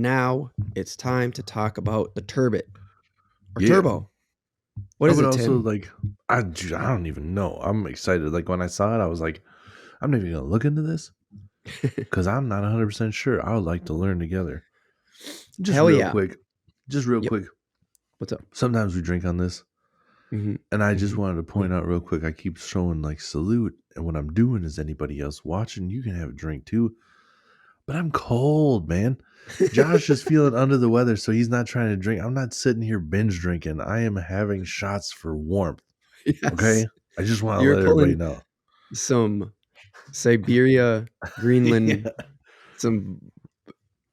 now it's time to talk about the turbot or Yeah. turbo. What is But it, also, Tim? like, I don't even know. I'm excited. Like, when I saw it, I was like, I'm not even going to look into this because I'm not 100% sure. I would like to learn together. Just Hell real yeah. quick. Just real Yep. quick. What's up? Sometimes we drink on this. Mm-hmm. And I just wanted to point out real quick, I keep showing like salute. And what I'm doing is anybody else watching, you can have a drink too. But I'm cold, man. Josh is feeling under the weather, so he's not trying to drink. I'm not sitting here binge drinking. I am having shots for warmth. Yes. Okay? I just want to You're let everybody pulling know. some Siberia, Greenland, Yeah. some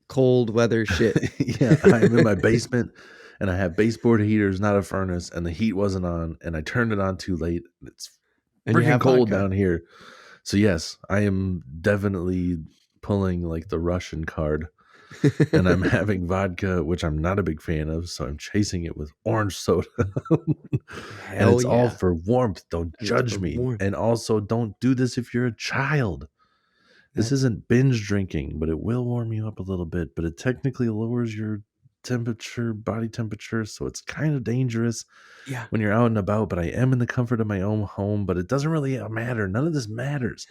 cold weather shit. Yeah, I'm in my basement and I have baseboard heaters, not a furnace, and the heat wasn't on, and I turned it on too late. It's And you freaking have cold vodka. down here. So yes, I am definitely pulling like the Russian card, and I'm having vodka, which I'm not a big fan of, so I'm chasing it with orange soda. And Hell it's all yeah. for warmth. Don't And it's judge for me. warmth. And also don't do this if you're a child. This That's isn't binge drinking, but it will warm you up a little bit, but it technically lowers your temperature, body temperature, so it's kind of dangerous yeah. when you're out and about. But I am in the comfort of my own home, but it doesn't really matter. None of this matters.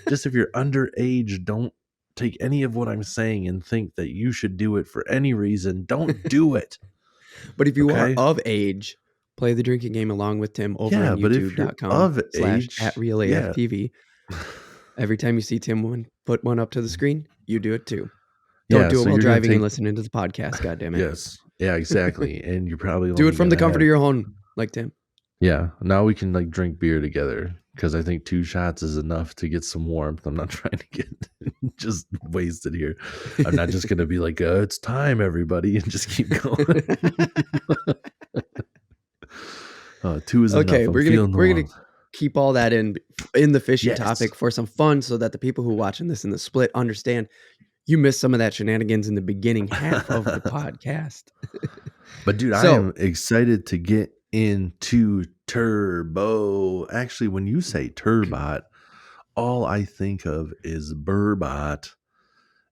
Just if you're underage, don't take any of what I'm saying and think that you should do it for any reason. Don't do it. But if you are Okay? of age, play the drinking game along with Tim over Yeah, on but if you're of age, yeah. youtube.com/@realaftv. Every time you see Tim put one up to the screen, you do it too. Don't Yeah, do it so while you're gonna driving and take listening to the podcast, goddammit. yes. Yeah, exactly. And you're probably Do only it from the gonna comfort have of your home, like Tim. yeah. Now we can like drink beer together because I think 2 shots is enough to get some warmth. I'm not trying to get just wasted here. I'm not just gonna be like, it's time, everybody, and just keep going. 2 is Okay, enough. I'm we're feeling the gonna warmth. keep all that in the fishing Yes. topic for some fun, so that the people who are watching this in the split understand you missed some of that shenanigans in the beginning half of the podcast. But dude, I So- am excited to get into Turbo. Actually, when you say Turbot, all I think of is Burbot.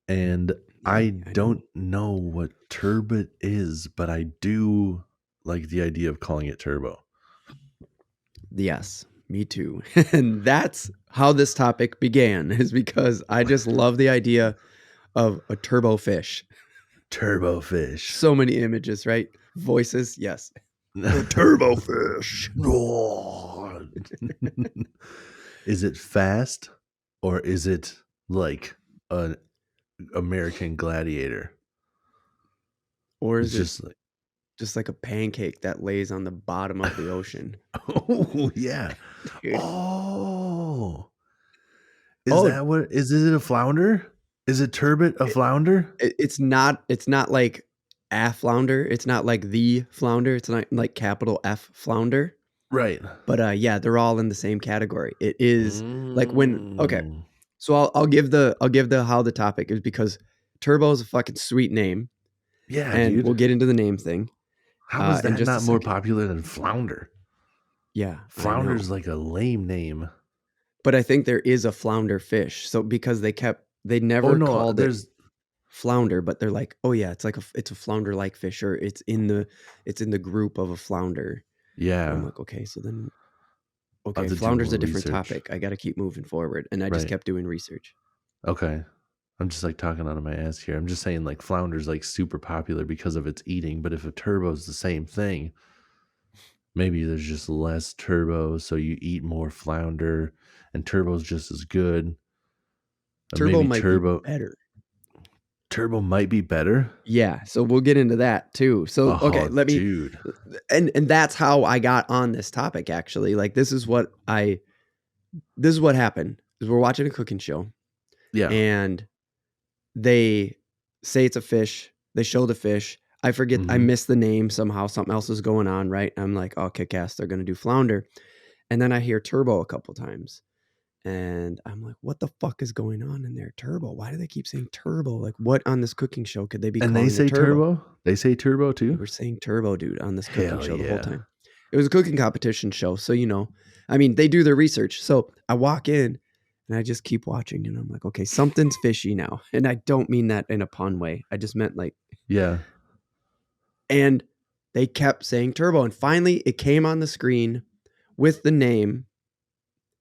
And I don't know what Turbot is, but I do like the idea of calling it Turbo. Yes, me too. And that's how this topic began, is because I just love the idea of a turbo fish. Turbo fish. So many images, right? Voices, yes. Turbo fish. Is it fast or is it like an American Gladiator? Or It's is it just like a pancake that lays on the bottom of the ocean? Oh yeah. Dude. Oh. Is it a flounder? Is it turbot a flounder? It's not like a flounder. It's not like the flounder. It's not like capital F flounder. Right. But yeah, they're all in the same category. It is like when so I'll give the how the topic is, because Turbo is a fucking sweet name. Yeah, and dude. we'll get into the name thing. How is that not more popular than flounder? Yeah. Flounder's like a lame name. But I think there is a flounder fish. So because they never called it flounder, but they're like, oh yeah, it's a flounder like fish, or it's in the group of a flounder. Yeah. And I'm like, okay, so then flounder's a different topic. I got to keep moving forward. And I just kept doing research. Okay. I'm just like talking out of my ass here. I'm just saying like flounder's like super popular because of its eating, but if a turbo's the same thing, maybe there's just less turbo, so you eat more flounder, and turbo's just as good. Turbo might be better. Turbo might be better? Yeah, so we'll get into that too. So okay, let me dude. And that's how I got on this topic, actually. Like this is what happened. Is we're watching a cooking show. Yeah. And they say it's a fish. They show the fish. I forget. I missed the name somehow. Something else is going on, right? I'm like, oh, kick-ass. They're going to do flounder. And then I hear turbo a couple times. And I'm like, what the fuck is going on in there? Turbo. Why do they keep saying turbo? Like, what on this cooking show could they be calling it? And they say turbo? They say turbo too? We're saying turbo, dude, on this cooking show the whole time. It was a cooking competition show. So, they do their research. So I walk in. And I just keep watching, and I'm like, okay, something's fishy now. And I don't mean that in a pun way. I just meant like Yeah. And they kept saying turbo. And finally, it came on the screen with the name.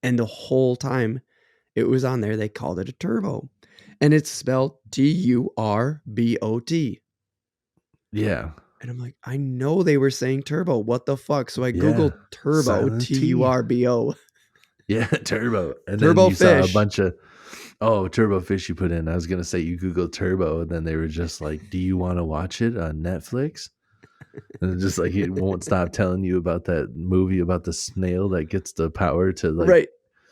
And the whole time it was on there, they called it a turbo. And it's spelled Turbot. Yeah. And I'm like, I know they were saying turbo. What the fuck? So I Yeah. Googled turbo, Silent T. Turbo. Yeah, turbo. And then Turbo you saw a fish. bunch of turbo fish you put in. I was gonna say you Googled turbo, and then they were just like, "Do you want to watch it on Netflix?" And it's just like it won't stop telling you about that movie about the snail that gets the power to like Right.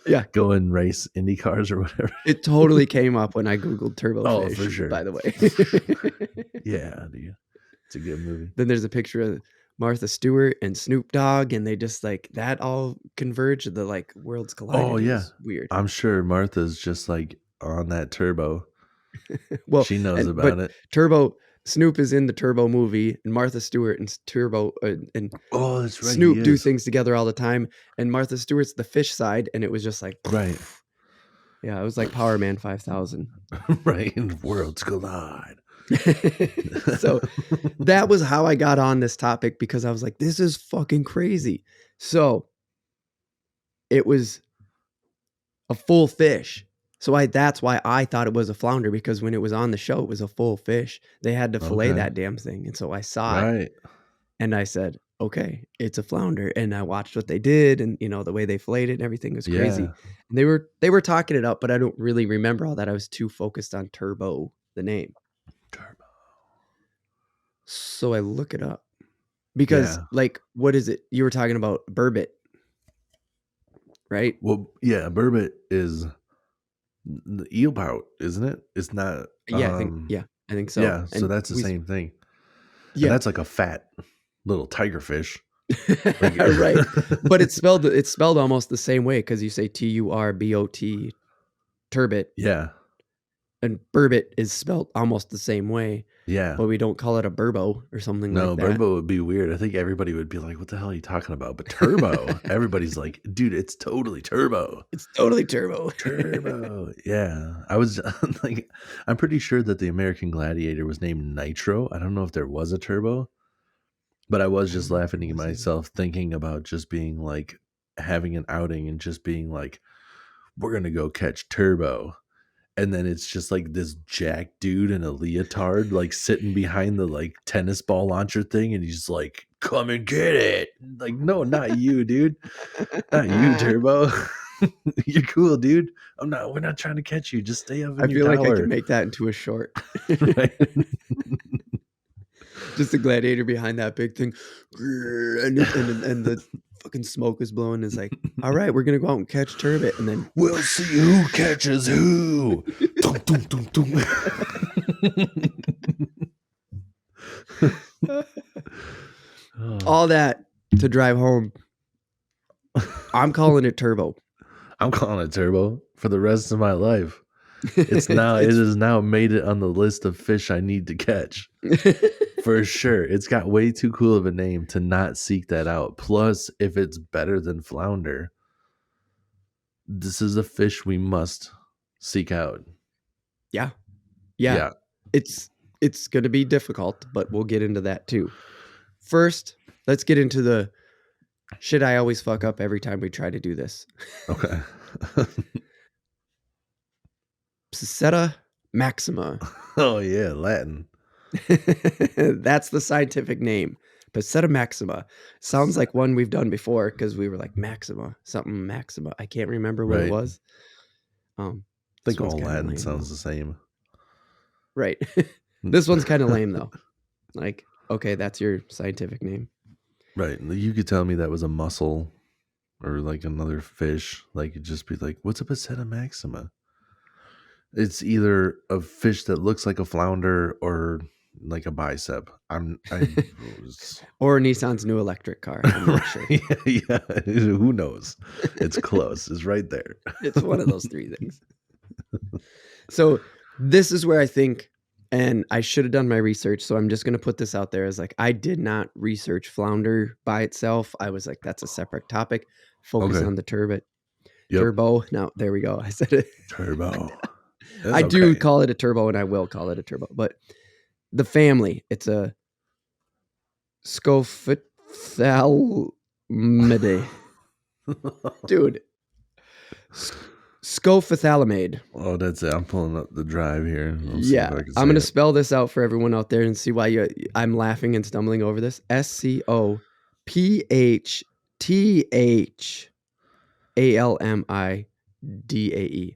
Yeah. go and race Indy cars or whatever. It totally came up when I Googled turbo Oh, fish, for sure. by the way. Yeah, dude. It's a good movie. Then there's a picture of Martha Stewart and Snoop Dogg, and they just like that all converged. The like worlds collided. Oh It yeah. was weird. I'm sure Martha's just like on that turbo. Well, She knows but about it. Turbo Snoop is in the Turbo movie, and Martha Stewart and Turbo and Oh, that's right. Snoop he do is. things together all the time. And Martha Stewart's the fish side, and it was just like Right. Yeah, it was like Power Man 5000. Right. Worlds collide. So that was how I got on this topic, because I was like, this is fucking crazy. So it was a full fish. So that's why I thought it was a flounder, because when it was on the show, it was a full fish. They had to fillet Okay. that damn thing. And so I saw it Right. and I said, okay, it's a flounder. And I watched what they did, and the way they filleted it and everything was crazy. Yeah. And they were talking it up, but I don't really remember all that. I was too focused on Turbo, the name. Turbo. So I look it up, because Yeah. like, what is it? You were talking about burbot, right? Well, yeah, burbot is the eel pout, isn't it? It's not. Yeah, I think so. Yeah, so And that's the same thing. And Yeah, that's like a fat little tiger fish. Like, right. But it's spelled almost the same way, because you say Turbot, turbot, Yeah. and burbot is spelled almost the same way, Yeah. but we don't call it a burbo or something No, like that. Burbo would be weird. I think everybody would be like, what the hell are you talking about? But turbo, everybody's like, dude, it's totally turbo. It's totally turbo. Turbo. Yeah. I was like, I'm pretty sure that the American Gladiator was named Nitro. I don't know if there was a turbo, but I was just laughing at myself thinking about just being like having an outing and just being like, we're going to go catch turbo. And then it's just like this jack dude in a leotard, like sitting behind the like tennis ball launcher thing. And he's like, come and get it. Like, no, not you, dude. Not you, Turbo. You're cool, dude. We're not trying to catch you. Just stay up in I your feel like I tower. could make that into a short. Right? Just a gladiator behind that big thing. And the fucking smoke is blowing. Is like, all right, we're going to go out and catch turbot. And then We'll see who catches who. Dum, dum, dum, dum. all that to drive home. I'm calling it turbo. I'm calling it turbo for the rest of my life. It has now made it on the list of fish I need to catch. For sure. It's got way too cool of a name to not seek that out. Plus, if it's better than flounder, this is a fish we must seek out. Yeah. It's going to be difficult, but we'll get into that too. First, let's get into the shit I always fuck up every time we try to do this. Okay. Pseudo maxima. Oh yeah, Latin. That's the scientific name. Pseudo maxima. Sounds like one we've done before, because we were like maxima. I can't remember what it was. I think all Latin lame, sounds though. the same. Right. This one's kind of lame though. Like, okay, that's your scientific name. Right. You could tell me that was a mussel or like another fish. Like it'd just be like, what's a Pseudo maxima? It's either a fish that looks like a flounder or like a bicep. Or Nissan's new electric car. I'm not sure. Yeah. Who knows? It's close. It's right there. It's one of those three things. So this is where I think, and I should have done my research, so I'm just going to put this out there as like, I did not research flounder by itself. I was like, that's a separate topic. Focus on the turbot. Yep. Turbo. Now, there we go. I said it. Turbo. I do call it a turbo, and I will call it a turbo. But the family. It's a Scophithalmidae. Dude. Scophithalimade. Oh, that's it. I'm pulling up the drive here. Let's see if Yeah, I can I'm going to say it. spell this out for everyone out there and see why I'm laughing and stumbling over this. ScophthalaMidae.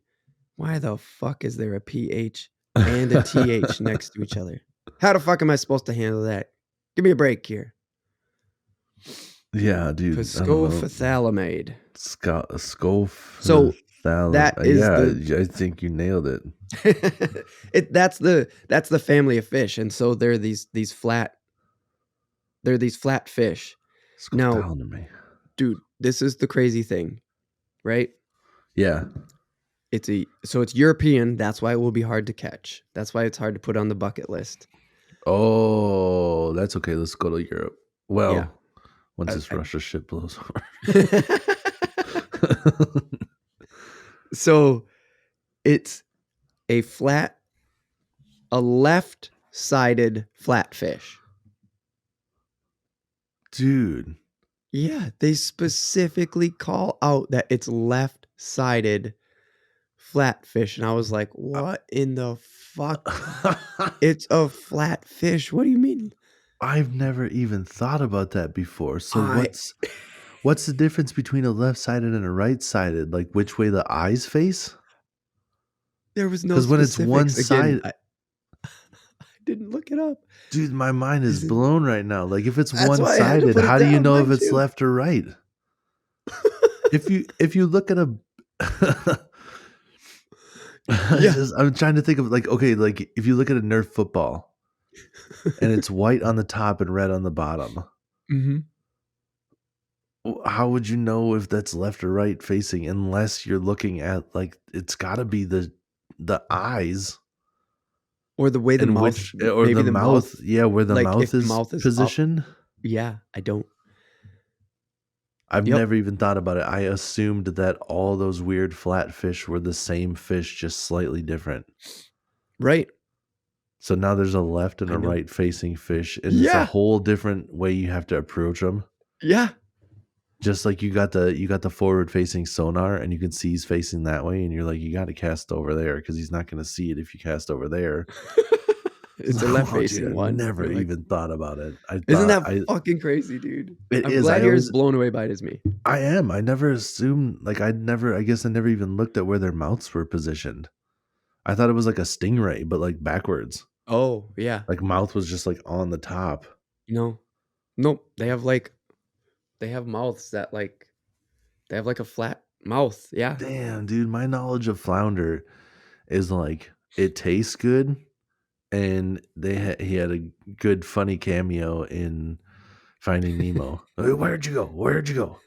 Why the fuck is there a PH and a TH next to each other? How the fuck am I supposed to handle that? Give me a break here. Yeah, dude. Scophithalimade. Scoph. So that is I think you nailed it. that's the family of fish, and so they're these flat fish. Now, dude, this is the crazy thing, right? Yeah. It's European. That's why it will be hard to catch. That's why it's hard to put on the bucket list. Oh, that's okay. Let's go to Europe. Well, Yeah. once this Russia shit blows over. So it's a left-sided flatfish. Dude. Yeah, they specifically call out that it's left-sided flatfish. And I was like, what in the fuck? It's a flatfish. What do you mean? I've never even thought about that before. So what's the difference between a left-sided and a right-sided? Like which way the eyes face? There was no because when it's specifics. one Again, side, I didn't look it up. dude, my mind is blown right now. Like if it's That's why I had to one-sided, put it how do you down, know if mind it's you. left or right? if you look at a Yeah. I'm trying to think of like, okay, like if you look at a Nerf football and it's white on the top and red on the bottom, Mhm. how would you know if that's left or right facing unless you're looking at like it's got to be the eyes Or the way the and mouth, or maybe the mouth, yeah, where the like mouth if the is mouth is up. positioned. Yeah, I don't. I've Yep. never even thought about it. I assumed that all those weird flatfish were the same fish, just slightly different. Right. So now there's a left and I a know. right facing fish, and it's a Yeah. whole different way you have to approach them. Yeah. Just like you got the forward facing sonar, and you can see he's facing that way, and you're like, you got to cast over there because he's not going to see it if you cast over there. It's a left facing dude, one. I never You're like, even thought about it. isn't that fucking crazy, dude? It I'm is. glad you're as blown away by it as me. I am. I never assumed, like, I guess I never even looked at where their mouths were positioned. I thought it was like a stingray, but like backwards. Oh, yeah. Like mouth was just like on the top. No. Nope. They have mouths that they have like a flat mouth. Yeah. Damn, dude. My knowledge of flounder is like, it tastes good. And he had a good funny cameo in Finding Nemo. Where'd you go? Where'd you go?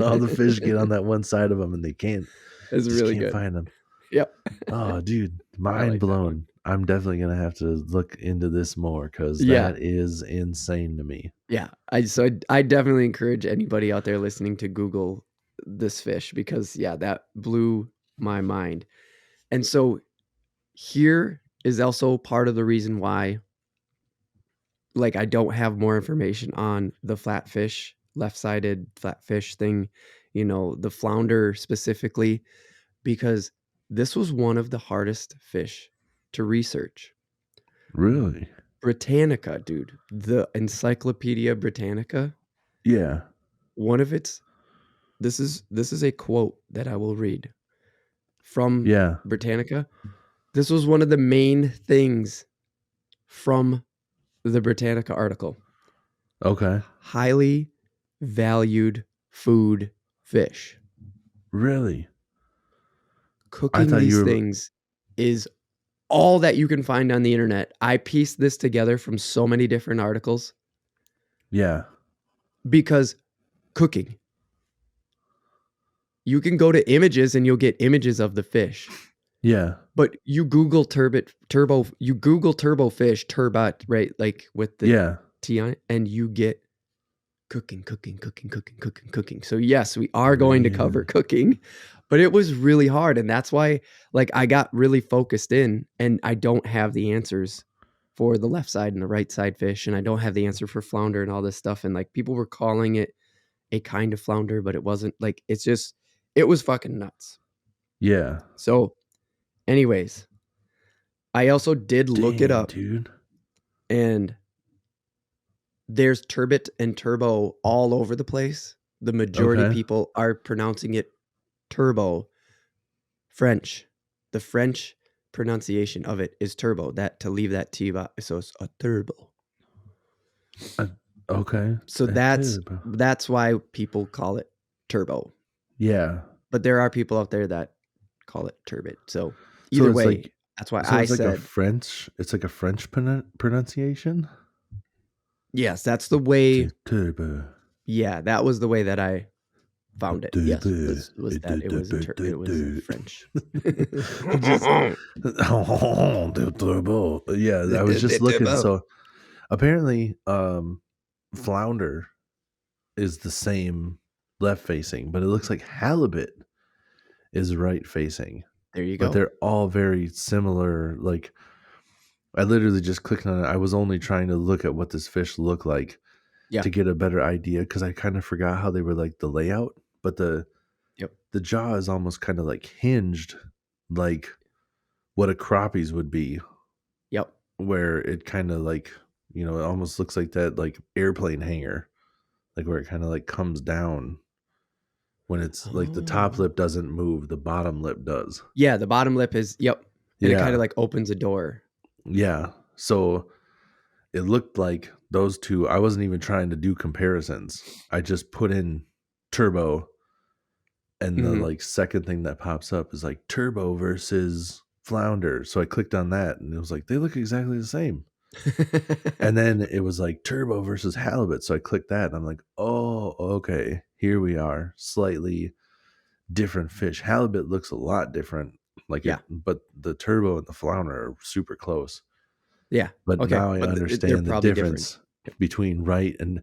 All the fish get on that one side of them and they can't. It's really good. Find them. Yep. Oh, dude, mind blown. I'm definitely gonna have to look into this more because that is insane to me. Yeah, I definitely encourage anybody out there listening to Google this fish because that blew my mind. And so here is also part of the reason why, like, I don't have more information on the flatfish, left-sided flatfish thing, the flounder specifically, because this was one of the hardest fish to research. Really? Britannica, dude. The Encyclopedia Britannica. Yeah. One of its this is a quote that I will read from Britannica. This was one of the main things from the Britannica article. Okay. Highly valued food fish. Really? Cooking these things is all that you can find on the internet. I pieced this together from so many different articles. Yeah. Because cooking. You can go to images and you'll get images of the fish. Yeah. But you Google turbo fish, turbot, right? Like with the T on it, and you get cooking. So yes, we are going to cover cooking, But it was really hard, and that's why, like, I got really focused in, and I don't have the answers for the left side and the right side fish, and I don't have the answer for flounder and all this stuff, and, like, people were calling it a kind of flounder, but it wasn't, like, it's just it was fucking nuts. Yeah. So, anyways, I also did look it Dang, up, dude. and there's turbot and turbo all over the place. The majority of Okay. people are pronouncing it turbo. French. The French pronunciation of it is turbo. That to leave that T, so it's a turbo. Okay. So that's why people call it turbo. Yeah. But there are people out there that call it turbot. So So either it's way, like that's why so I it's like a said French. It's like a French pronunciation. yes. That's the way. Turbo. Yeah, that was the way that I found it. Yes, Turbo. was that it was French. Just turbo. Yeah, I was just looking. So apparently, flounder is the same left facing, but it looks like halibut is right facing. There you But go. they're all very similar. Like I literally just clicked on it. I was only trying to look at what this fish looked like to get a better idea because I kind of forgot how they were like the layout. But the jaw is almost kind of like hinged, like what a crappie's would be. Yep. Where it kind of like, it almost looks like that like airplane hanger, like where it kind of like comes down when it's like the top lip doesn't move, the bottom lip does. Yeah, the bottom lip is, and it kind of like opens a door. Yeah. So it looked like those two, I wasn't even trying to do comparisons. I just put in turbo, and the like second thing that pops up is like turbo versus flounder. So I clicked on that and it was like, they look exactly the same. And then it was like turbo versus halibut. So I clicked that and I'm like, oh, okay, here we are. Slightly different fish. Halibut looks a lot different. Like, but the turbo and the flounder are super close. Yeah. But now I understand the difference between right, and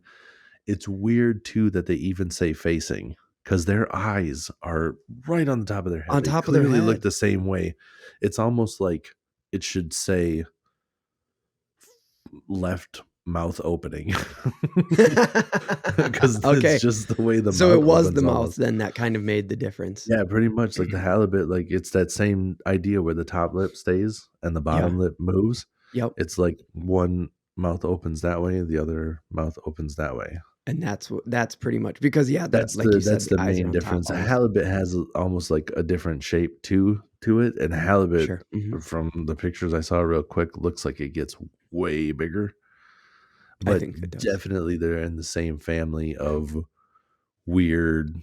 it's weird too that they even say facing, because their eyes are right on the top of their head. On top of their head. They look the same way. It's almost like it should say left mouth opening, because it's just the way the so mouth it was opens the mouth almost. then that kind of made the difference. Yeah, pretty much. Like the halibut, like it's that same idea where the top lip stays and the bottom lip moves. Yep. It's like one mouth opens that way, the other mouth opens that way. And that's pretty much because that's like the main difference. Halibut has almost like a different shape to it, and halibut from the pictures I saw real quick looks like it gets way bigger. But I think it does. Definitely they're in the same family of weird,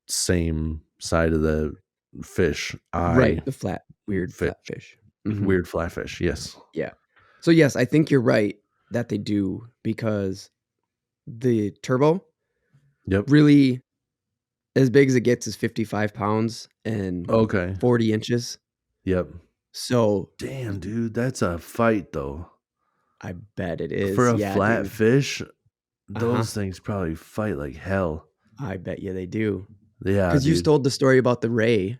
same side of the fish eye. Right, the weird flatfish. Weird flatfish, yes. Yeah. So yes, I think you're right that they do, because the turbo really as big as it gets is 55 pounds and 40 inches. Yep. So damn, dude, that's a fight though. I bet it is. For a flatfish, those things probably fight like hell. I bet you they do. Yeah, because you told the story about the ray,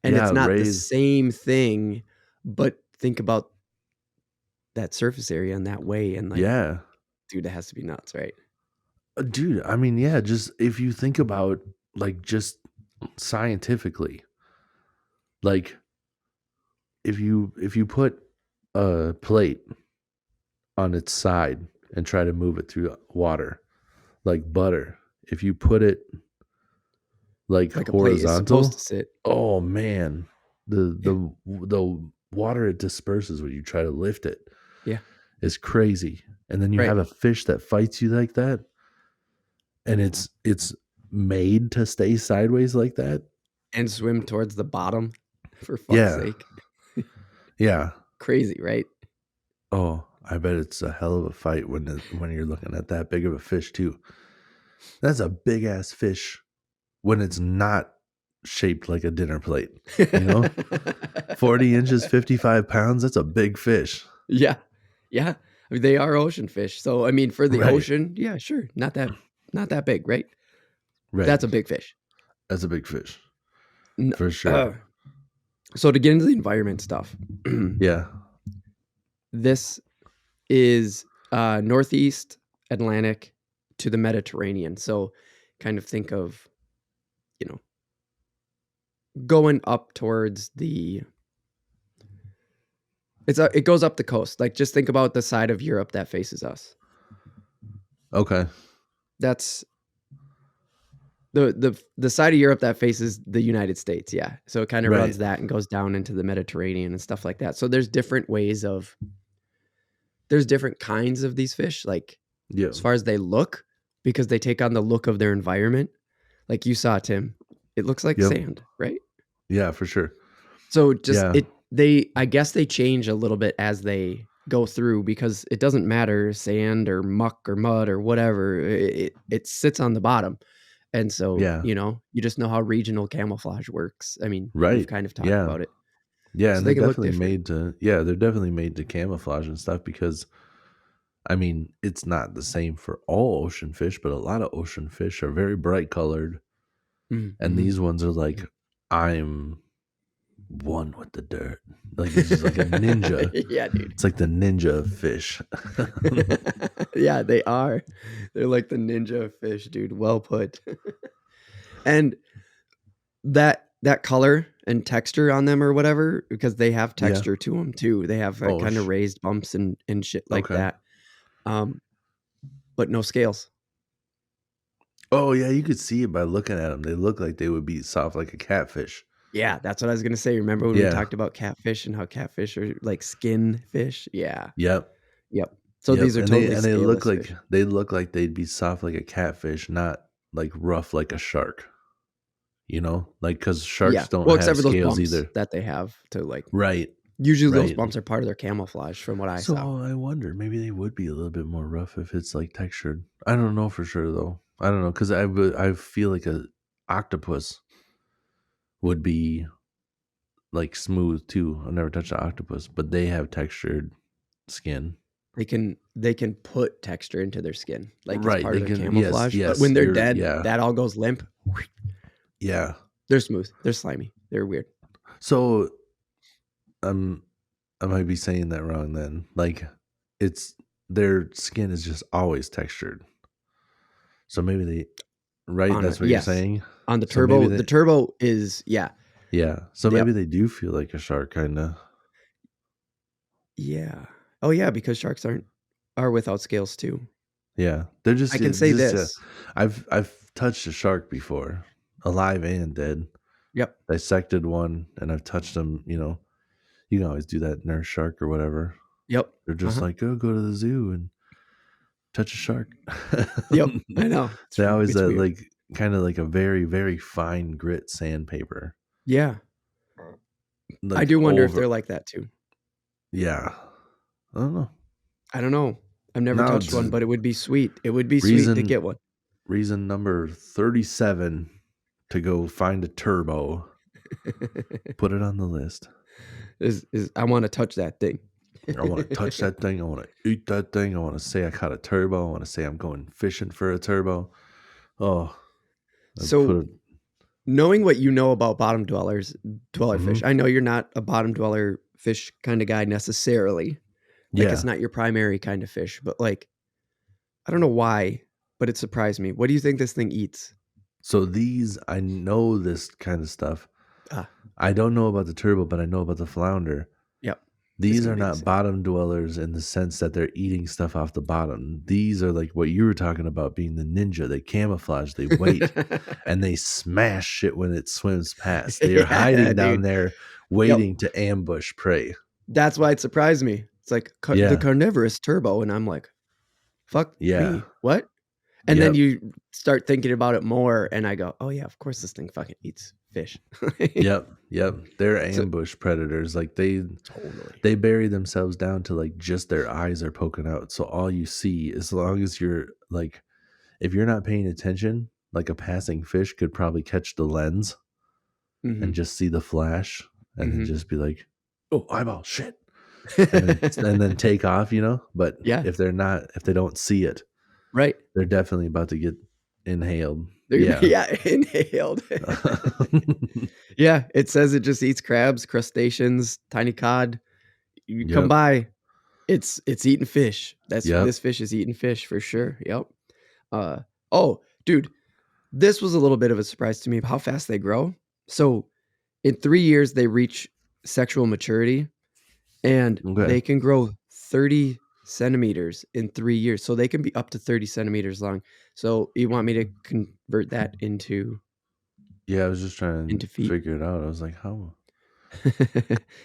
and it's not the same thing, but think about that surface area in that way, and like, dude, that has to be nuts, right? Dude, I mean, yeah, just if you think about like just scientifically, like if you put a plate on its side and try to move it through water, like butter, if you put it like horizontal, supposed to sit. Oh man, the water it disperses when you try to lift it. Yeah, it's crazy. And then you have a fish that fights you like that, and it's made to stay sideways like that and swim towards the bottom. For fuck's sake. Yeah. Crazy, right? Oh, I bet it's a hell of a fight when you're looking at that big of a fish too. That's a big ass fish when it's not shaped like a dinner plate, 40 inches, 55 pounds. That's a big fish. Yeah. I mean, they are ocean fish. So, I mean, for the ocean, yeah, sure. Not that big, right? That's a big fish. That's a big fish. N- for sure. uh, so to get into the environment stuff, Yeah. this is northeast Atlantic to the Mediterranean. So kind of think of, you know, going up towards the it goes up the coast. Like just think about the side of Europe that faces us. Okay. That's the side of Europe that faces the United States. Yeah. So it kind of Right. runs that and goes down into the Mediterranean and stuff like that. So there's different kinds of these fish, like Yeah. as far as they look, because they take on the look of their environment. Like you saw, Tim, it looks like Yep. sand, right? Yeah, for sure. So just Yeah. I guess they change a little bit as they go through, because it doesn't matter sand or muck or mud or whatever. It sits on the bottom. And so, Yeah. you just know how regional camouflage works. I mean, we've Right. kind of talked Yeah. about it. Yeah, So and they they're can look definitely different. they're definitely made to camouflage and stuff because I mean, it's not the same for all ocean fish, but a lot of ocean fish are very bright colored. And Mm-hmm. these ones are like, I'm one with the dirt. Like it's just like a ninja. Yeah, dude. It's like the ninja of fish. Yeah, they are. They're like the ninja fish, dude. Well put. And that color and texture on them or whatever, because they have Yeah. texture to them too. They have Oh, kind of raised bumps and shit like okay. that. But no scales. Oh, yeah, you could see it by looking at them. They look like they would be soft like a catfish. Yeah, that's what I was gonna say. Remember when we Yeah. talked about catfish and how catfish are like skin fish? Yeah. Yep. Yep. So Yep. these are And totally they look scaleless like fish. they'd be soft like a catfish, not like rough like a shark. You know? Like cuz Yeah. sharks don't Well, have except for those scales bumps either. that they have to like. Right. Usually those Right. bumps are part of their camouflage, from what I So saw. I wonder maybe they would be a little bit more rough if it's like textured. I don't know for sure though. I don't know cuz I feel like a octopus would be like smooth too. I've never touched an octopus, but they have textured skin. They can put texture into their skin, like as Right. part They of their can yes, camouflage. But yes. when they're You're dead, yeah. that all goes limp. Yeah. They're smooth. They're slimy. They're weird. So I might be saying that wrong then. Like it's their skin is just always textured. So maybe they right, that's what you're Yes, saying? on the So maybe turbo. they The turbo is yeah. So maybe Yep. they do feel like a shark kinda. Yeah. Oh yeah, because sharks are without scales too. Yeah. They're I can say this. I've touched a shark before, alive and dead. Yep. Dissected one and I've touched them, you can always do that nurse shark or whatever. Yep. They're just like, oh, go to the zoo and touch a shark. Yep. I know. They always It's weird. like kind of like a very, very fine grit sandpaper. Yeah. I Like do wonder if over they're like that too. yeah. I don't know. I don't know. I've never Now touched one, but it would be sweet. It would be sweet to get one. reason number 37 to go find a turbo. Put it on the list. is I want to touch that thing. I want to touch that thing. I want to eat that thing. I want to say I caught a turbo. I want to say I'm going fishing for a turbo. Oh, So knowing what you know about dweller fish, I know you're not a bottom dweller fish kind of guy necessarily. Like yeah. it's not your primary kind of fish, but like, I don't know why, but it surprised me. What do you think this thing eats? So I know this kind of stuff. I don't know about the turbo, but I know about the flounder. Yep. These are not bottom dwellers in the sense that they're eating stuff off the bottom. These are like what you were talking about being the ninja. They camouflage, they wait, and they smash shit when it swims past. They're hiding down there waiting to ambush prey. That's why it surprised me. It's like the carnivorous turbo, and I'm like, fuck me, what? And then you start thinking about it more, and I go, oh yeah, of course this thing fucking eats fish. Yep. They're ambush predators. Like they bury themselves down to like just their eyes are poking out. So all you see, as long as you're like, if you're not paying attention, like a passing fish could probably catch the lens and just see the flash and then just be like, oh, eyeball, shit. and then take off, But if they don't see it, right, they're definitely about to get inhaled. They're gonna, Yeah. yeah, inhaled. Yeah, it says it just eats crabs, crustaceans, tiny cod. You come Yep. by, it's eating fish. Yep. This fish is eating fish for sure. Yep. Oh, dude, this was a little bit of a surprise to me how fast they grow. So in 3 years, they reach sexual maturity, and Okay. they can grow 30 centimeters in 3 years. So they can be up to 30 centimeters long. So you want me to convert that into Yeah, I was just trying to feet? figure it out. I was like, how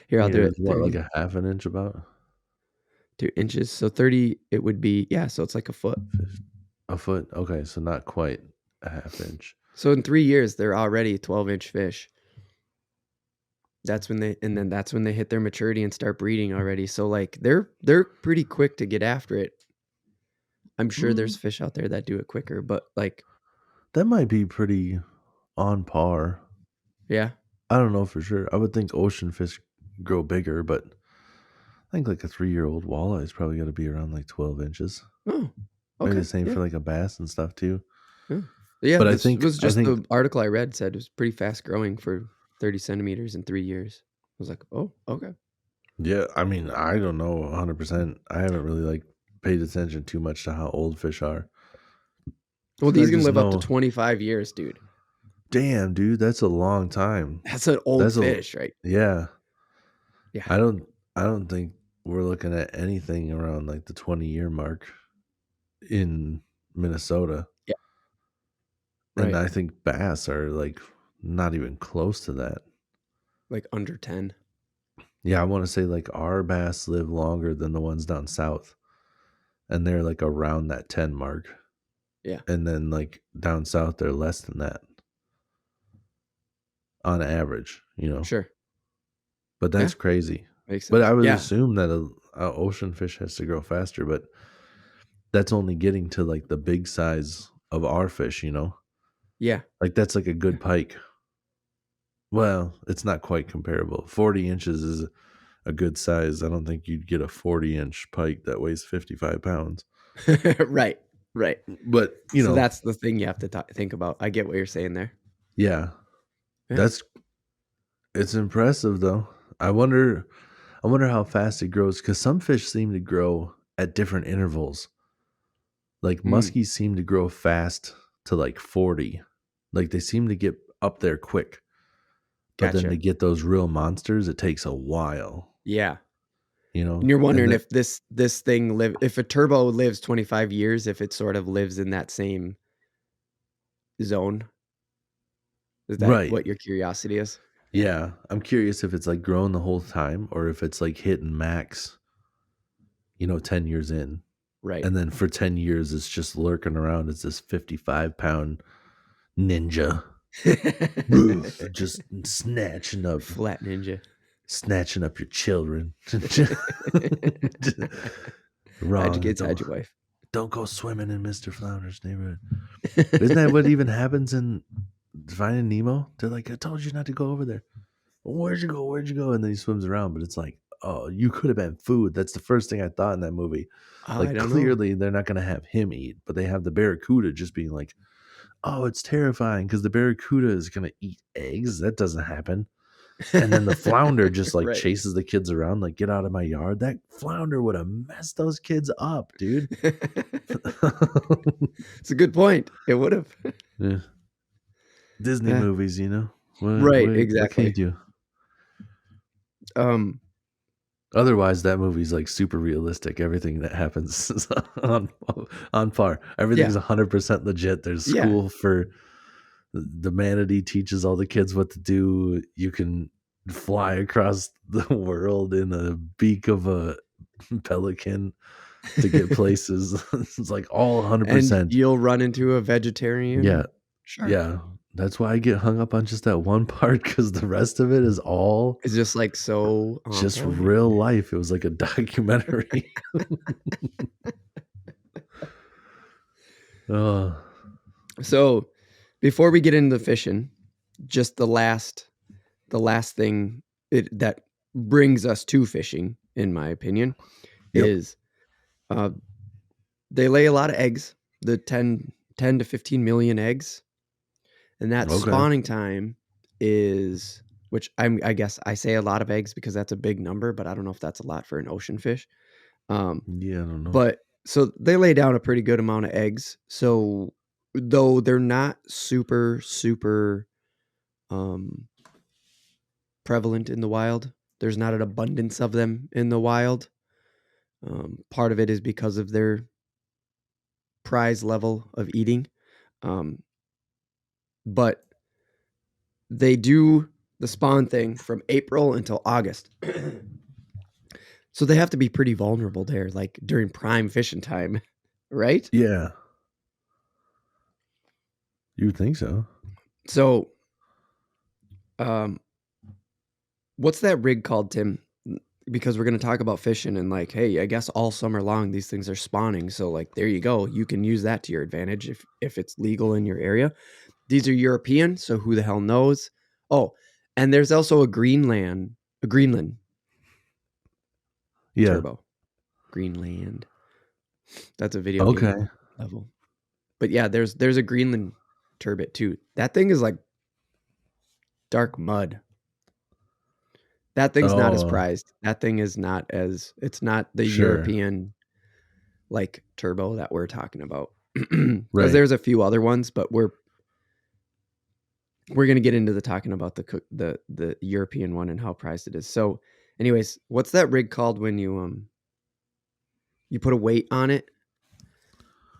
Here, I'll do meters? it. What, like a half an inch about? 2 inches. So 30, it would be, yeah, so it's like a foot. A foot? Okay, so not quite a half inch. So in 3 years, they're already 12-inch fish. That's when they hit their maturity and start breeding already. So like they're pretty quick to get after it. I'm sure there's fish out there that do it quicker, but like, That might be pretty on par. yeah. I don't know for sure. I would think ocean fish grow bigger, but I think like a 3-year-old walleye is probably got to be around like 12 inches. Oh, Maybe okay. the same Yeah. for like a bass and stuff too. Yeah. Yeah, But I this think was just the article I read said it was pretty fast growing for 30 centimeters in 3 years. I was like, oh, okay. yeah, I mean, I don't know 100%. I haven't really like paid attention too much to how old fish are. Well, I these can just live up to know, 25 years, dude. damn, dude, that's a long time. That's an old That's a fish, right? yeah. Yeah. I don't think we're looking at anything around like the 20-year mark in Minnesota. Yeah. And Right. I think bass are like not even close to that. Like under 10. Yeah, I want to say like our bass live longer than the ones down south. And they're like around that 10 mark. Yeah. And then like down south they're less than that on average, you know. Sure. But Yeah. that's crazy. Makes But sense. I would Yeah. assume that a ocean fish has to grow faster, but that's only getting to like the big size of our fish, you know. Yeah. Like that's like a good pike. Well, it's not quite comparable. 40 inches is a good size. I don't think you'd get a 40-inch pike that weighs 55 pounds. Right. Right. But, you So know, that's the thing you have to think about. I get what you're saying there. yeah. Yeah. It's impressive though. I wonder how fast it grows cuz some fish seem to grow at different intervals. Like muskies seem to grow fast to like 40. Like they seem to get up there quick. But then Gotcha. to get those real monsters, it takes a while, Yeah. you know? And you're wondering then, if this thing if a turbo lives 25 years, if it sort of lives in that same zone. Is that right. what your curiosity is? Yeah. I'm curious if it's like grown the whole time or if it's like hitting max, 10 years in. Right. And then for 10 years, it's just lurking around as this 55-pound ninja. Just snatching up. Flat ninja. Snatching up your children. Wrong. Hide your kids, hide your wife. Don't go swimming in Mr. Flounder's neighborhood. Isn't that what even happens in Finding Nemo? They're like, I told you not to go over there. Where'd you go? Where'd you go? And then he swims around, but it's like, oh, you could have been food. That's the first thing I thought in that movie. Like, clearly they're not going to have him eat, but they have the barracuda just being like, oh, it's terrifying because the barracuda is going to eat eggs. That doesn't happen. And then the flounder just like Right. chases the kids around, like, get out of my yard. That flounder would have messed those kids up, dude. It's a good point. It would have. Yeah. Disney movies, Right, exactly. What can you do? Otherwise, that movie's like super realistic. Everything that happens is on par. Everything's 100% legit. There's school for the manatee teaches all the kids what to do. You can fly across the world in a beak of a pelican to get places. It's like all 100%. And you'll run into a vegetarian. Yeah. Sure. Yeah. That's why I get hung up on just that one part because the rest of it is all it's just like so just real life. It was like a documentary. So before we get into the fishing, just the last thing that brings us to fishing, in my opinion, is they lay a lot of eggs, the 10 to 15 million eggs and that Okay. spawning time is, which I guess I say a lot of eggs because that's a big number, but I don't know if that's a lot for an ocean fish. Um, Yeah, I don't know. but so they lay down a pretty good amount of eggs. So though they're not super um, prevalent in the wild, there's not an abundance of them in the wild. Part of it is because of their prize level of eating. Um, but they do the spawn thing from April until August. So they have to be pretty vulnerable there, like during prime fishing time, right? Yeah, you would think so. So, um, what's that rig called, Tim? Because we're going to talk about fishing and like, hey, I guess all summer long these things are spawning. So like, there you go. You can use that to your advantage if it's legal in your area. These are European, so who the hell knows? Oh, and there's also a Greenland Yeah. turbo. Greenland. That's a video Okay. game level. But yeah, there's a Greenland turbot too. That thing is like dark mud. That thing's not as Oh, prized. That thing is not as it's not the sure. European like turbo that we're talking about. Because Right. there's a few other ones, but we're gonna get into the talking about the European one and how prized it is. So, anyways, what's that rig called when you put a weight on it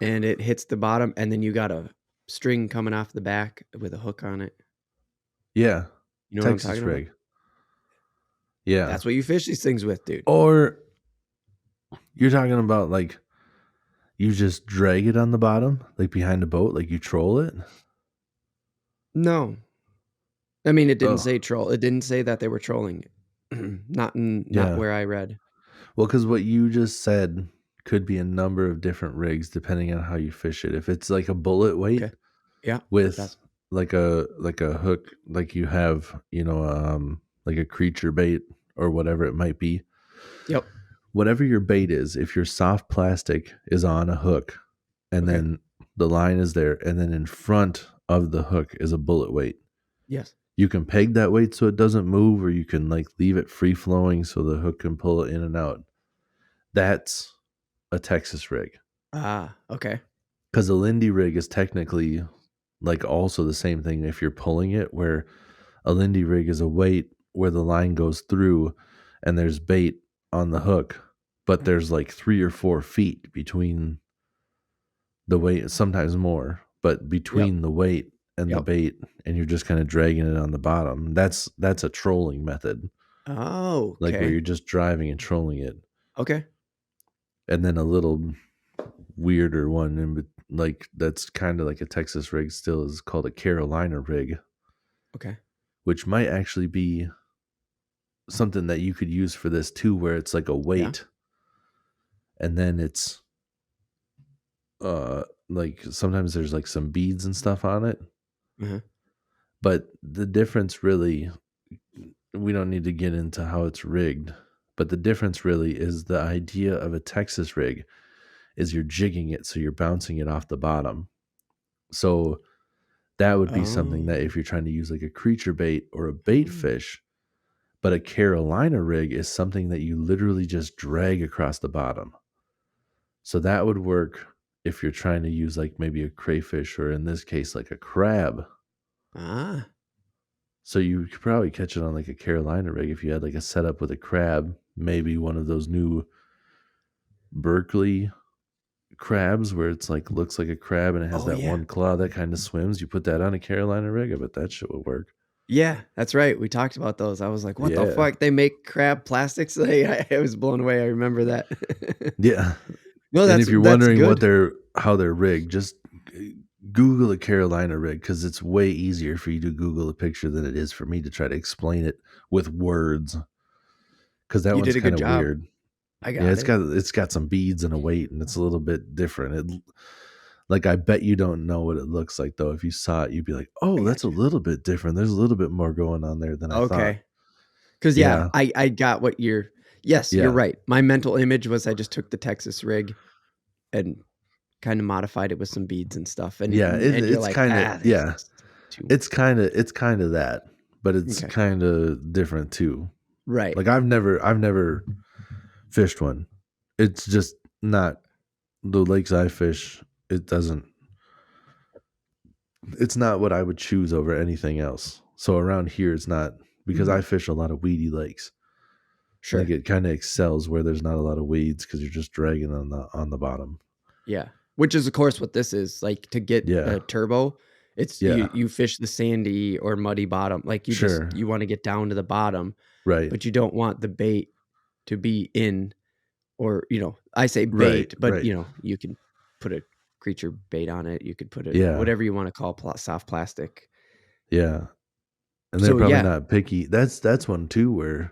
and it hits the bottom, and then you got a string coming off the back with a hook on it? Yeah. You know what I'm Texas talking about? rig. Yeah. That's what you fish these things with, dude. Or you're talking about like you just drag it on the bottom, like behind a boat, like you troll it? No, I mean it didn't Oh, say troll. It didn't say that they were trolling. Not yeah. where I read. Well, because what you just said could be a number of different rigs depending on how you fish it. If it's like a bullet weight Okay, yeah, with that's like a hook, like you have, like a creature bait or whatever it might be. yep. Whatever your bait is, if your soft plastic is on a hook and Okay, then the line is there, and then in front of the hook is a bullet weight. yes. You can peg that weight so it doesn't move, or you can like leave it free flowing so the hook can pull it in and out. That's a Texas rig. Ah, okay. Because a Lindy rig is technically like also the same thing if you're pulling it, where a Lindy rig is a weight where the line goes through and there's bait on the hook, but there's like 3 or 4 feet between the weight, sometimes more, but Yep, between the weight and the yep. bait, and you're just kind of dragging it on the bottom. That's a trolling method, Oh, like where okay, you're just driving and trolling it. okay, And then a little weirder one, like that's kind of like a Texas rig still, is called a Carolina rig, okay. which might actually be something that you could use for this too, where it's like a Yeah. weight, and then it's like sometimes there's like some beads and stuff on it. Uh-huh. But the difference really, we don't need to get into how it's rigged, but the difference really is the idea of a Texas rig is you're jigging it, so you're bouncing it off the bottom. So that would be something that Oh. if you're trying to use like a creature bait or a bait Mm. fish, but a Carolina rig is something that you literally just drag across the bottom. So that would work if you're trying to use like maybe a crayfish, or in this case like a crab. Ah. So you could probably catch it on like a Carolina rig if you had like a setup with a crab, maybe one of those new Berkeley crabs where it's like looks like a crab and it has Oh that yeah. one claw that kind of swims. You put that on a Carolina rig, I bet that shit would work. Yeah, that's right. We talked about those. I was like, "What the Yeah. fuck? They make crab plastics?" I was blown away. I remember that. Yeah. No, And that's if you're that's wondering good. how they're rigged, just Google a Carolina rig, because it's way easier for you to Google a picture than it is for me to try to explain it with words. Because that You one's did a kind good of job. weird. I Yeah, got it. it's got some beads and a weight, and it's a little bit different. Like I bet you don't know what it looks like though. If you saw it, you'd be like, I "Oh, that's got a you. little bit different. There's a little bit more going on there than I thought." Okay. Because yeah, Yeah, I got what you're. Yes, you're yeah, right. My mental image was I just took the Texas rig and kind of modified it with some beads and stuff, yeah. and you're It's like, kind of ah, yeah. too. it's kind of that, but it's Okay. kind of different too. Right. Like I've never fished one. It's just not the lakes I fish. It doesn't. It's not what I would choose over anything else. So around here, it's not because I Mhm. fish a lot of weedy lakes. I think Sure. it kind of excels where there's not a lot of weeds because you're just dragging on the bottom. Yeah. Which is, of course, what this is. Like, to get Yeah, a turbo, it's yeah, you fish the sandy or muddy bottom. Like, sure, you wanna get down to the bottom, right, but you don't want the bait to be in, or, I say right, bait, but, right. you can put a creature bait on it. You could put it Yeah, whatever you wanna call soft plastic. yeah, and they're So, probably yeah. not picky. That's one too where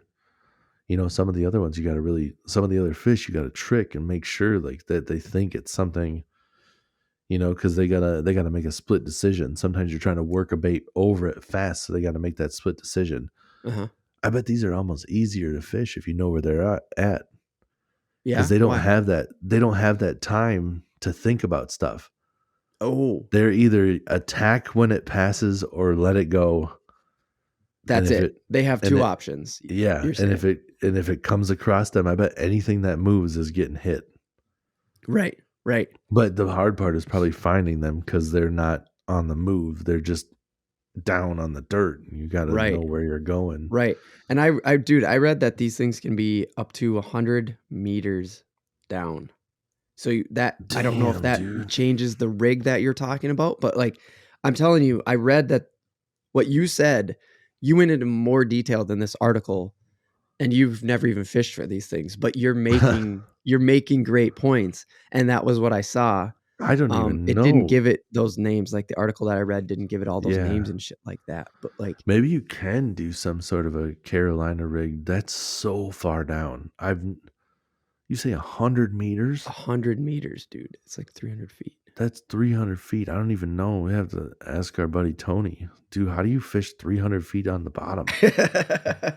some of the other ones you got to really some of the other fish you got to trick and make sure like that they think it's something. Because they gotta make a split decision. Sometimes you're trying to work a bait over it fast, so they gotta make that split decision. Uh-huh. I bet these are almost easier to fish if you know where they're at, because Yeah? Why? they don't have that time to think about stuff. Oh, They're either attack when it passes or let it go. And that's if it. it They have and 2 it options, yeah, you're and saying. if it comes across them, I bet anything that moves is getting hit. Right, right, But the hard part is probably finding them because they're not on the move. They're just down on the dirt. And you got to know right. where you're going. Right. And dude, I read that these things can be up to 100 meters down. So I don't know if Damn, that dude. changes the rig that you're talking about, but like, I'm telling you, I read that what you said, you went into more detail than this article, and you've never even fished for these things, but you're making great points. And that was what I saw. I don't even It didn't know. give it those names. Like, the article that I read didn't give it all those Yeah. names and shit like that. But like, Maybe you can do some sort of a Carolina rig. That's so far down. You say 100 meters? 100 meters, dude. It's like 300 feet. That's 300 feet. I don't even know. We have to ask our buddy Tony. Dude, how do you fish 300 feet on the bottom?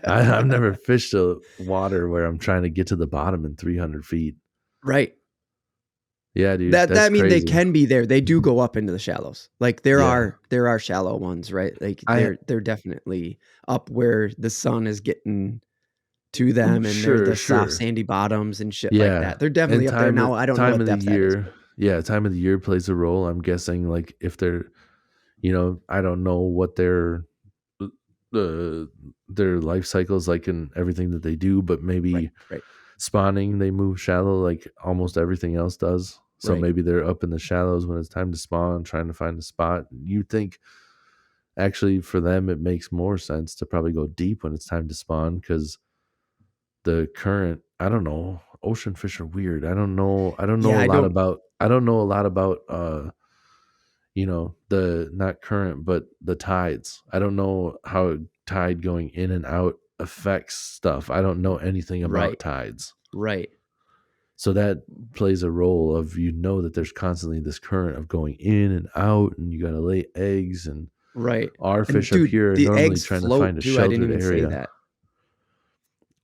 I've never fished a water where I'm trying to get to the bottom in 300 feet. Right. Yeah, dude, That that's that mean they crazy. can be there. They do go up into the shallows. Like, Yeah. there are shallow ones, right? Like, I they're definitely up where the sun is getting to them, and they're sure, the soft sure. sandy bottoms and shit like Yeah, that. They're and definitely up there. Now, I don't know time what of the depth that is, year but yeah, time of the year plays a role. I'm guessing, like, if they're I don't know what uh, their life cycles like and everything that they do, but right, maybe right, spawning, they move shallow like almost everything else does. So right. maybe they're up in the shallows when it's time to spawn, trying to find a spot. You think actually for them it makes more sense to probably go deep when it's time to spawn because the current, I don't know, ocean fish are weird. Yeah, I don't I don't know a lot about the not current but the tides. I don't know how tide going in and out affects stuff. I don't know anything about right, tides. right, So that plays a role of that there's constantly this current of going in and out and you got to lay eggs and right. our And fish up dude, here are the normally eggs trying to find float a too. I didn't sheltered even say area. that.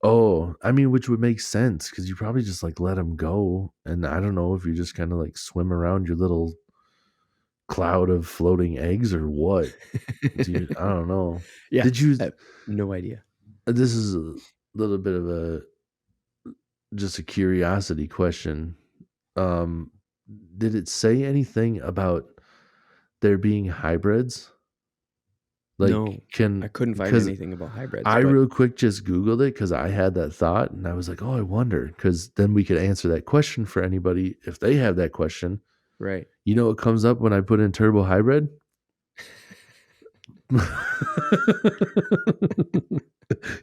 Oh, I mean, which would make sense because you probably just like let them go. And I don't know if you just kind of like swim around your little cloud of floating eggs or what. Dude, I don't know. Yeah, Did you, I have no idea. this is a little bit of just a curiosity question. Um, did it say anything about there being hybrids? Like, No, I couldn't find because anything about hybrids, I but real quick just Googled it because I had that thought and I was like, oh, I wonder. Because then we could answer that question for anybody if they have that question. right. You know what comes up when I put in turbo hybrid?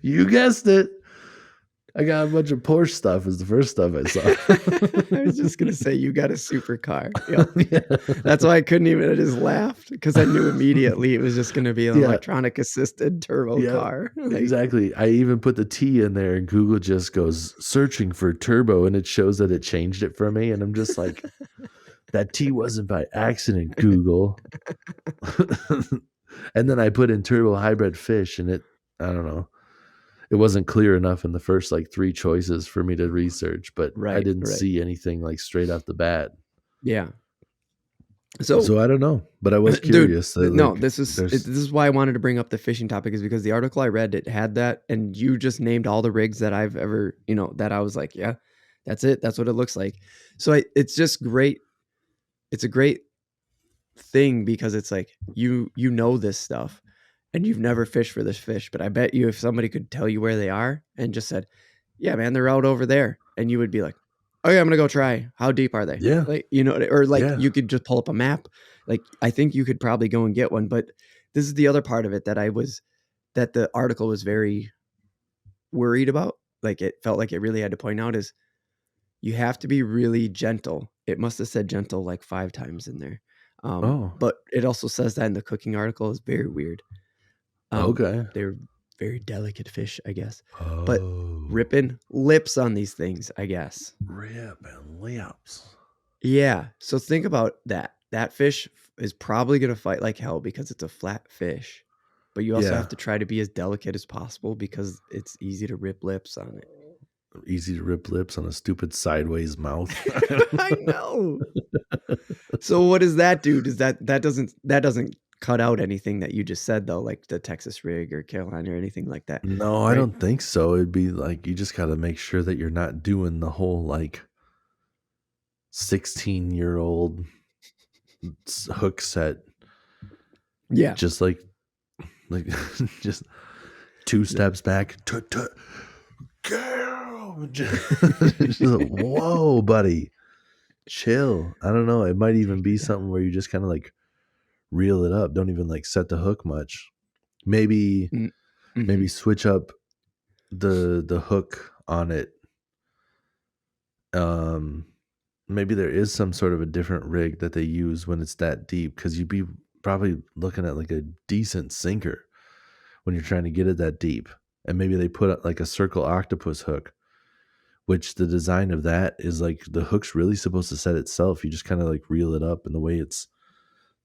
You guessed it. I got a bunch of Porsche stuff is the first stuff I I was just gonna saw. say you got a supercar. Yep. Yeah. That's why I couldn't even. I just laughed because I knew immediately it was just gonna be an Yeah. electronic assisted turbo Yeah. car. Like, Exactly. I even put the T in there and Google just goes searching for turbo and it shows that it changed it for me. And I'm just like, that T wasn't by accident, Google. And then I put in turbo hybrid fish and I don't know. It wasn't clear enough in the first like three choices for me to research, but I right, didn't right. see anything like straight off the bat. Yeah. So, So I don't know, but I was dude, curious. no, Like, this is why I wanted to bring up the fishing topic, is because the article I read, it had that, and you just named all the rigs that I've ever, that I was like, yeah, that's it. That's what it looks like. So it's just great. It's a great thing because it's like you know this stuff and you've never fished for this fish, but I bet you if somebody could tell you where they are and just said, "Yeah, man, they're out over there," and you would be like, "Okay, I'm gonna go try. How deep are they?" yeah, Like, or like yeah. you could just pull up a map. Like, I think you could probably go and get one. But this is the other part of it that the article was very worried about. Like, it felt like it really had to point out is you have to be really gentle. It must have said gentle like 5 times in there. Oh, But it also says that in the cooking article is very weird. okay. They're very delicate fish, I guess. But Oh, ripping lips on these things, I guess. rib and lips. Yeah. So think about that. That fish is probably going to fight like hell because it's a flat fish. But you also Yeah, have to try to be as delicate as possible because it's easy to rip lips on it. easy to rip lips on a stupid sideways mouth. I know. So what does that do? Does that doesn't cut out anything that you just said though, like the Texas rig or Carolina or anything like that, No, I right? don't think so. It'd be like you just got to make sure that you're not doing the whole like 16-year-old hook set, Yeah. just like just two steps back. Girl, just like, whoa, buddy, chill. I don't know. It might even be Yeah. something where you just kind of like reel it up. Don't even like set the hook much. Maybe Mm, maybe mhm. switch up the hook on it. Um, maybe there is some sort of a different rig that they use when it's that deep because you'd be probably looking at like a decent sinker when you're trying to get it that deep. And maybe they put like a circle octopus hook, which the design of that is like the hook's really supposed to set itself. You just kind of like reel it up, and the way it's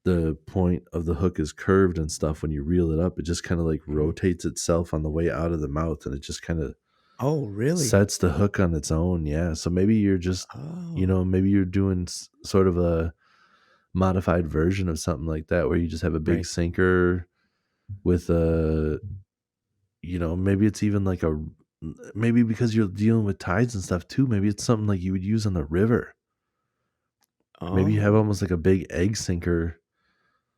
the point of the hook is curved and stuff. When you reel it up, it just kind of like Mhm. rotates itself on the way out of the mouth, and it just kind of Oh, really? sets the hook on its own. Yeah. So maybe you're just, Oh, maybe you're doing sort of a modified version of something like that where you just have a big right. sinker with a, maybe it's even like maybe because you're dealing with tides and stuff too. Maybe it's something like you would use on the river. Maybe you have Oh. almost like a big egg sinker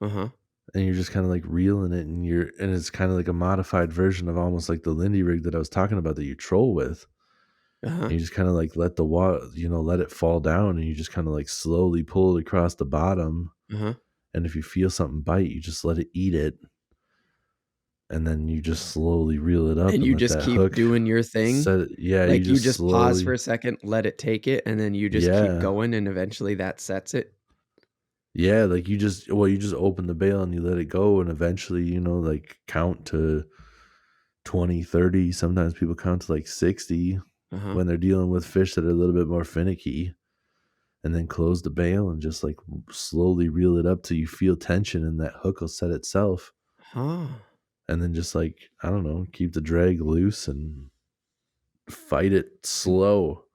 Uh-huh. and you're just kind of like reeling it and it's kind of like a modified version of almost like the Lindy rig that I was talking about that you troll with. Uh-huh. And you just kind of like let the water, let it fall down and you just kind of like slowly pull it across the bottom. Uh-huh. And if you feel something bite, you just let it eat it. And then you just slowly reel it up And and you let just that keep hook doing your thing? set it. Yeah, you Like, you just just pause for slowly. a second, let it take it, and then you just keep Yeah. going, and eventually that sets it? Yeah, like you just open the bail and you let it go and eventually, like count to 20, 30. Sometimes people count to like 60 Uh-huh. when they're dealing with fish that are a little bit more finicky. And then close the bail and just like slowly reel it up till you feel tension and that hook will set itself. Huh. And then just like, I don't know, keep the drag loose and fight it slow.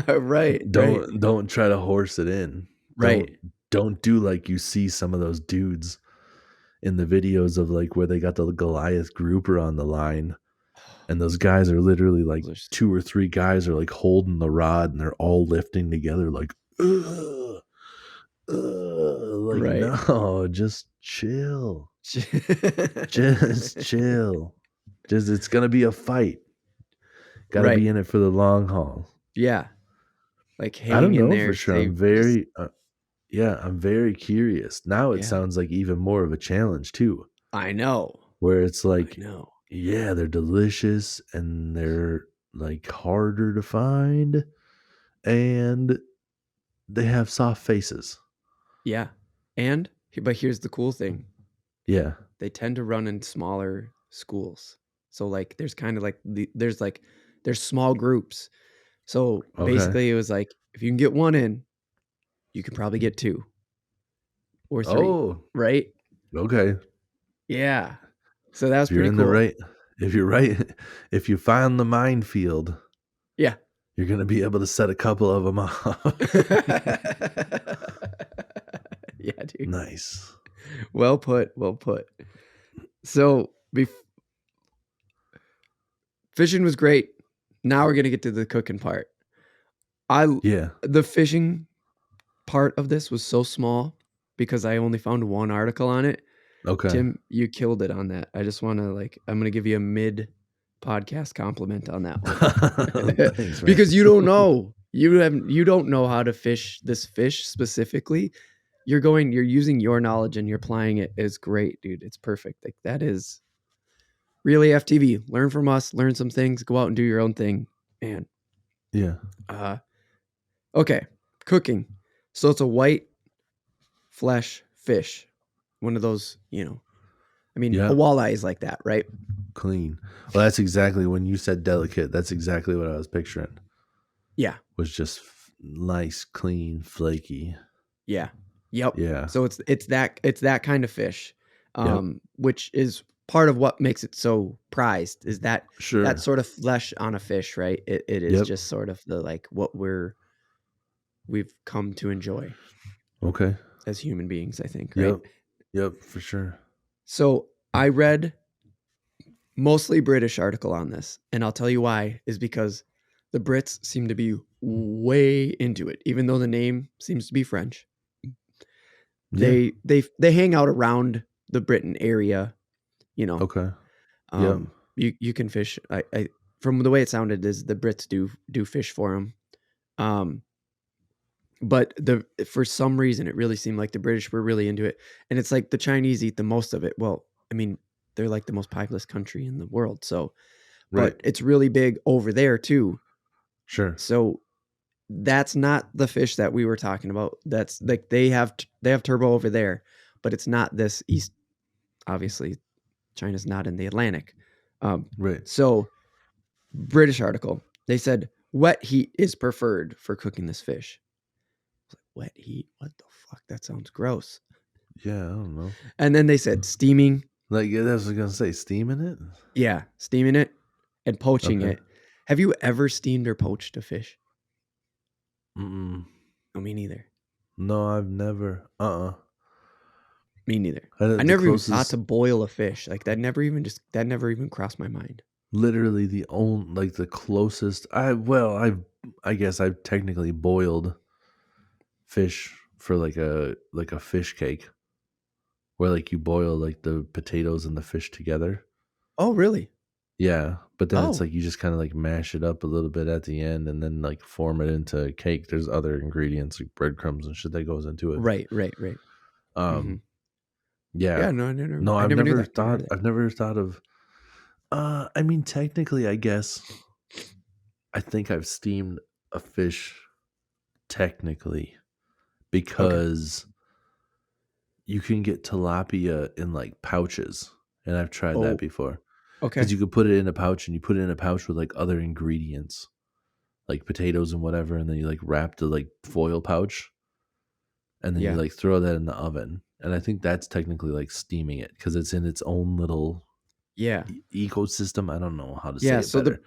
Right, right, Don't try to horse it in. right. Don't do like you see some of those dudes in the videos of like where they got the Goliath grouper on the line and those guys are literally like Those are s two or three guys are like holding the rod and they're all lifting together like ugh, like right. no, just chill. Just chill. Just it's gonna be a fight. Gotta Right. be in it for the long haul. Yeah. Like, I hang don't in know there, for sure. stay just I'm very curious. Now it yeah. sounds like even more of a challenge too, I know. where it's I like, know. yeah, they're delicious and they're like harder to find and they have soft faces. Yeah. But here's the cool thing. Yeah. They tend to run in smaller schools. So, like, there's kinda like there's small groups. So, Okay. basically, it was like, if you can get 1 in, you can probably get 2 or 3, Oh, right? okay. Yeah. So, that was If you're pretty in the cool. right, if you're right, if you find the minefield, Yeah. you're gonna be able to set a couple of them off. Yeah, dude. Nice. Well put. Well put. So fishing was great. Now we're gonna get to the cooking part. Yeah. The fishing part of this was so small because I only found one article on it. Okay. Tim, you killed it on that. I just want to I'm going to give you a mid podcast compliment on that one. Thanks, man. Because you don't know. You don't know how to fish this fish specifically. You're using your knowledge and you're applying it. Is great, dude. It's perfect. Like that is really FTV. Learn from us, learn some things, go out and do your own thing. Man. Yeah. Okay. Cooking. So it's a white flesh fish. One of those, a walleye is like that, right? Clean. Well, that's exactly when you said delicate. That's exactly what I was picturing. Yeah. Was just nice, clean, flaky. Yeah. Yep. Yeah. So it's that kind of fish, which is part of what makes it so prized is that that sort of flesh on a fish, right? It is just sort of the what we've come to enjoy. Okay. As human beings, I think, right? Yep, for sure. So I read mostly British article on this, and I'll tell you why is because the Brits seem to be way into it, even though the name seems to be French. They hang out around the Britain area, Okay. You can fish. I from the way it sounded is the Brits do fish for them. But for some reason it really seemed like the British were really into it, and it's like the Chinese eat the most of it. Well, I mean, they're like the most populous country in the world, so but it's really big over there too. Sure. So that's not the fish that we were talking about. That's like they have turbot over there, but it's not this east. Obviously, China's not in the Atlantic. Right. So British article, they said wet heat is preferred for cooking this fish. Wet heat? What the fuck? That sounds gross. Yeah, I don't know. And then they said steaming. Like, I was going to say steaming it? Yeah, steaming it and poaching it. Have you ever steamed or poached a fish? Mm-mm. No, me neither. No, I've never. Me neither. I never even thought to boil a fish. Like that never even crossed my mind. Literally the closest I guess I've technically boiled fish for like a fish cake where you boil the potatoes and the fish together. Oh, really? Yeah, but then it's you just kind of mash it up a little bit at the end and then form it into cake. There's other ingredients like breadcrumbs and shit that goes into it. Right. Yeah. No, I've never thought of I mean, technically, I guess I think I've steamed a fish technically because you can get tilapia in pouches, and I've tried that before. Okay. Because you could put it in a pouch, and you put it in a pouch with other ingredients, like potatoes and whatever, and then you wrap the foil pouch, and then you throw that in the oven. And I think that's technically steaming it because it's in its own little ecosystem. I don't know how to say it so better.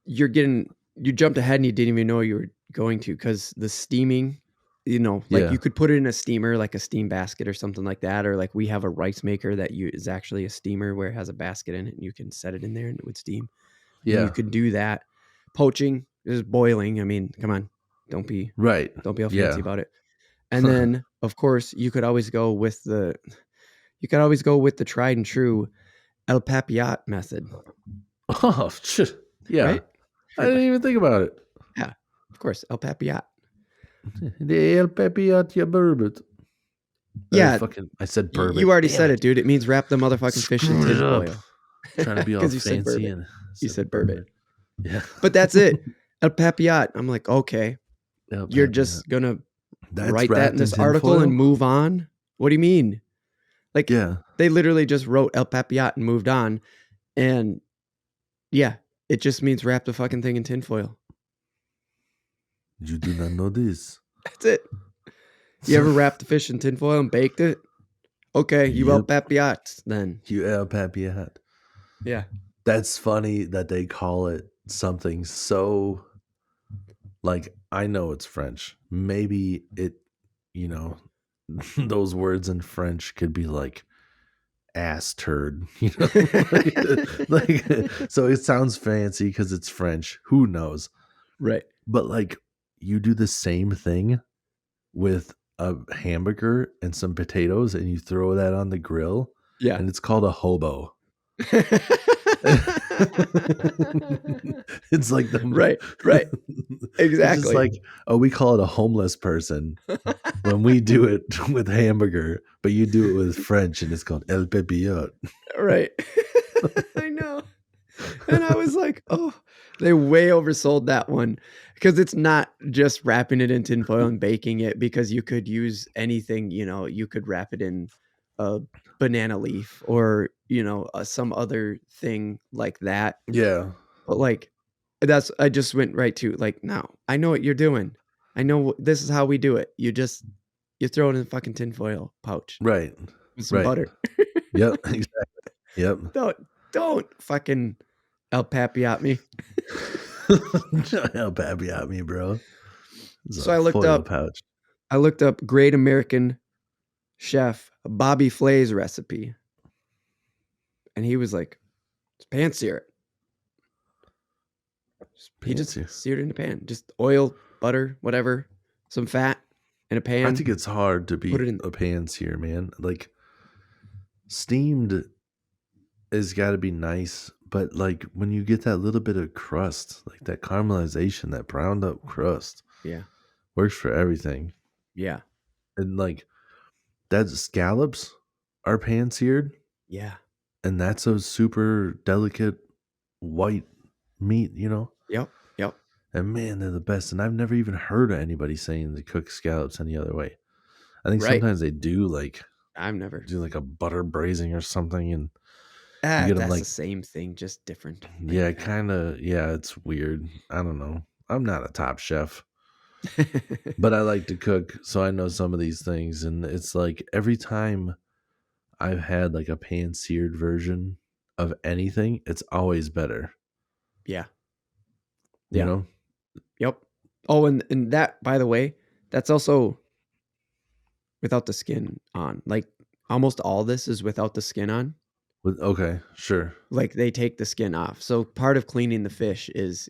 You jumped ahead and you didn't even know you were going to because the steaming, you could put it in a steamer, like a steam basket or something like that. Or we have a rice maker that is actually a steamer where it has a basket in it and you can set it in there and it would steam. Yeah. And you could do that. Poaching is boiling. I mean, come on. Don't be all fancy about it. And then of course you could always go with the tried and true El Papillote method. Oh shit. Yeah. Right? I didn't even think about it. Yeah. Of course. El Papillote. The El Papillote burbot. Yeah. I said burbot. You already said it, dude. It means wrap the motherfucking fish in tin foil. Trying to be all fancy and you said burbot. Yeah. But that's it. El Papillote. I'm like, okay. You're just gonna write that in this article and move on? What do you mean? They literally just wrote El Papillote and moved on. And it just means wrap the fucking thing in tinfoil. You do not know this. That's it. You ever wrapped the fish in tinfoil and baked it? Okay, you El Papillote then. You El Papillote. Yeah. That's funny that they call it something so I know it's French. Maybe it, those words in French could be like ass turd, like, so it sounds fancy because it's French. Who knows? Right. But like you do the same thing with a hamburger and some potatoes and you throw that on the grill Yeah. and it's called a hobo. It's like the Right. Right. it's just Exactly. like, oh, we call it a homeless person when we do it with hamburger, but you do it with French and it's called el pepillote. Right. I know. And I was like, oh, they way oversold that one because it's not just wrapping it in tinfoil and baking it because you could use anything, you could wrap it in a banana leaf or, some other thing like that. Yeah, But like, I just went right to like, no, I know what you're doing. I know this is how we do it. You throw it in a fucking tinfoil pouch right, with some right. butter. Yep, exactly. Yep. Don't fucking El Papi at me. Help happy at me, bro. It's So a I looked foil up pouch. Great American Chef Bobby Flay's recipe, and he was like, pan sear it. He just Fancy. seared it in a pan, just oil, butter, whatever, some fat in a I think pan. it's hard to Put beat it in. a pan sear, man. Like steamed has got to be nice, but like when you get that little bit of crust, like that caramelization, that browned up crust, Yeah, works for everything. yeah, And like that scallops are pan seared, yeah. and that's a super delicate white meat, Yep, yep. And man, they're the best. And I've never even heard of anybody saying they cook scallops any other way. I think Right. sometimes they do like I've never. a butter braising or something, and you get them That's the like, same thing, just different. Like, yeah, kind of, yeah, it's weird. I don't know. I'm not a top chef, but I like to cook, so I know some of these things. And it's like every time I've had like a pan seared version of anything, it's always better, yeah, you yeah, know? yep. Oh, and that, by the way, that's also without the skin on. Like almost all this is without the skin on. Okay, sure. Like they take the skin off. So part of cleaning the fish is,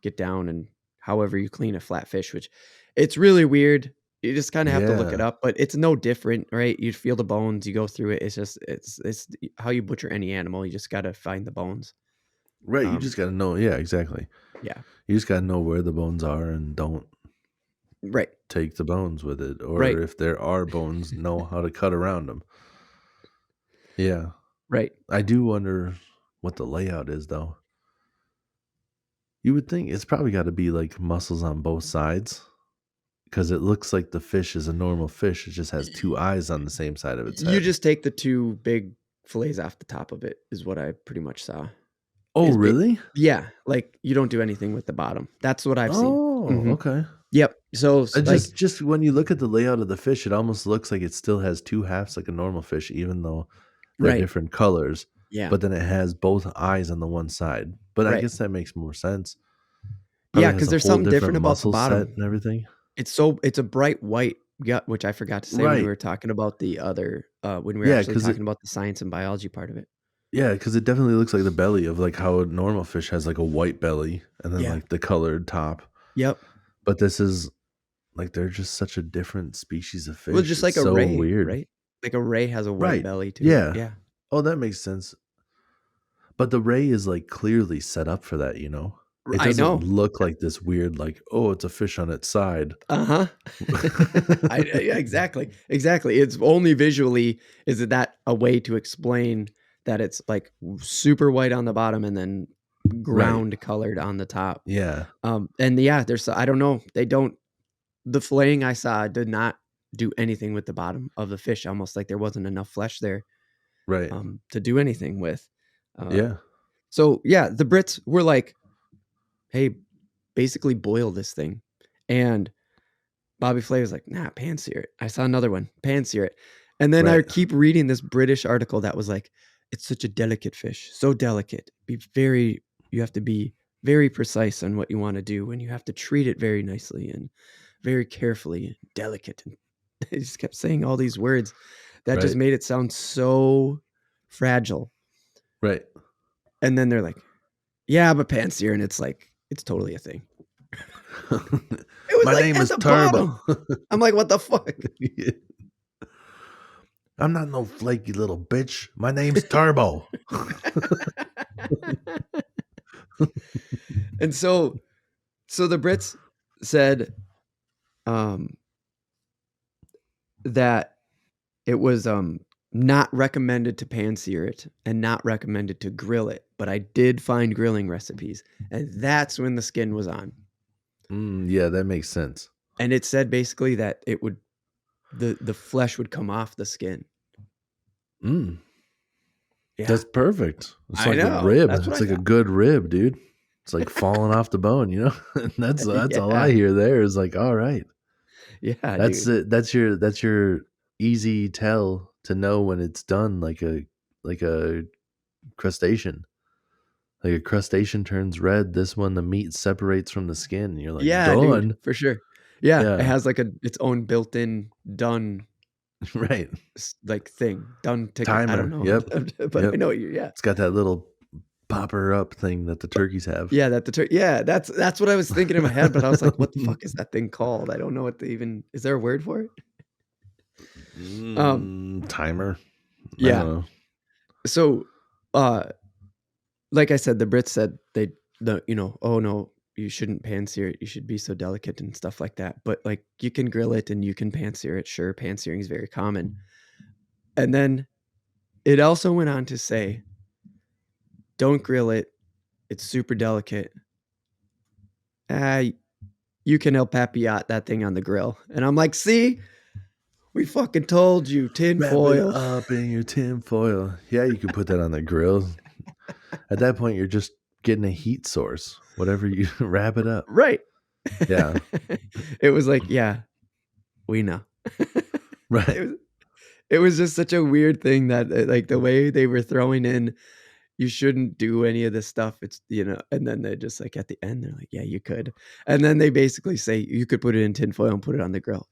get down and however you clean a flat fish, which it's really weird. You just kind of have to look it Yeah. up, but it's no different, right? You feel the bones, you go through it. It's just it's how you butcher any animal. You just got to find the bones. Right. You Um just got to know. Yeah, exactly. yeah. You just got to know where the bones are and don't Right. take the bones with it. Or Right. if there are bones, know how to cut around them. Yeah. Right. I do wonder what the layout is, though. You would think it's probably got to be like muscles on both sides because it looks like the fish is a normal fish. It just has two eyes on the same side of its You head. just take the two big fillets off the top of it is what I pretty much saw. Oh, Is ba really? Yeah, like, you don't do anything with the bottom. That's what I've seen. Oh, Mhm. okay. Yep. So, I like just when you look at the layout of the fish, it almost looks like it still has two halves like a normal fish, even though they're right. different colors. Yeah. But then it has both eyes on the one side. But I Right. guess that makes more sense. Yeah, Probably because has a there's whole something different different about the muscle set bottom. and everything. It's a bright white gut, which I forgot to say when we Right. were talking about the other, when we were Yeah, actually because talking about the science and biology part of it. it definitely looks like the belly of like how a normal fish has like a white belly and then Yeah. like the colored top. Yep. But this is like they're just such a different species of Well, fish. just It's like a so ray, weird. right? Like a ray has a white Right. belly to it. Yeah. Yeah. Oh, that makes sense. But the ray is like clearly set up for that. It I doesn't know. look like this weird, like, oh, it's a fish on its side. Uh-huh. Yeah, exactly. Exactly. It's only visually is it that a way to explain that it's like super white on the bottom and then Right. ground colored on the top. Yeah. And yeah, there's I don't know. The filleting I saw did not do anything with the bottom of the fish, almost like there wasn't enough flesh there Right. to do anything with. Uh, Yeah. so yeah, the Brits were like, hey, basically boil this thing. And Bobby Flay was like, nah, pan sear it. I saw another one, pan sear it. And then I Right. keep reading this British article that was like, it's such a delicate fish, so delicate. You have to be very precise on what you want to do, and you have to treat it very nicely and very carefully, delicate. He just kept saying all these words that just Right. made it sound so fragile. Right. And then they're like, "Yeah, I'm a panseer," and it's like it's totally a thing. It was My like name at is the Turbo. bottom. I'm like, "What the fuck?" I'm not no flaky little bitch. My name's Turbo. And so the Brits said um that it was not recommended to pan sear it and not recommended to grill it, but I did find grilling recipes, and that's when the skin was on. Yeah, that makes sense. And it said basically that it would the flesh would come off the skin. Mm, Yeah, that's perfect. It's I like a know. rib. That's what It's I like a thought. good rib, dude. It's like falling off the bone, you know? And that's all I Yeah, hear there is like, all right. yeah, That's dude. it. That's your easy tell to know when it's done like a crustacean. Like a crustacean turns red, this one the meat separates from the skin and you're like, Yeah, dude, "Done." for sure. Yeah, it Yeah, has like its own built-in done right. like thing, done ticket. I don't Timer. know, Yep. but I Yep. know what you. Yeah, It's got that little popper up thing that the turkeys have. yeah, yeah, that's what I was thinking in my head, but I was like, "What the fuck is that thing called?" I don't know what the even is there a word for it? Um, Timer. I don't yeah. know. So, uh, like I said, the Brits said oh no, you shouldn't pan sear it. You should be so delicate and stuff like that. But like, you can grill it and you can pan sear it. Sure, pan searing is very common. And then it also went on to say, don't grill it. It's super delicate. Ah, you can El Papillote that thing on the grill. And I'm like, see, we fucking told you, tin Wrap it foil. up in your tin foil. Yeah, you could put that on the grill. At that point, you're just getting a heat source. Whatever you wrap it up. Right. Yeah. It was like, yeah, we know. Right. it was it was just such a weird thing that like the way they were throwing in you shouldn't do any of this stuff. It's and then they just like at the end they're like, yeah, you could. And then they basically say you could put it in tinfoil and put it on the grill.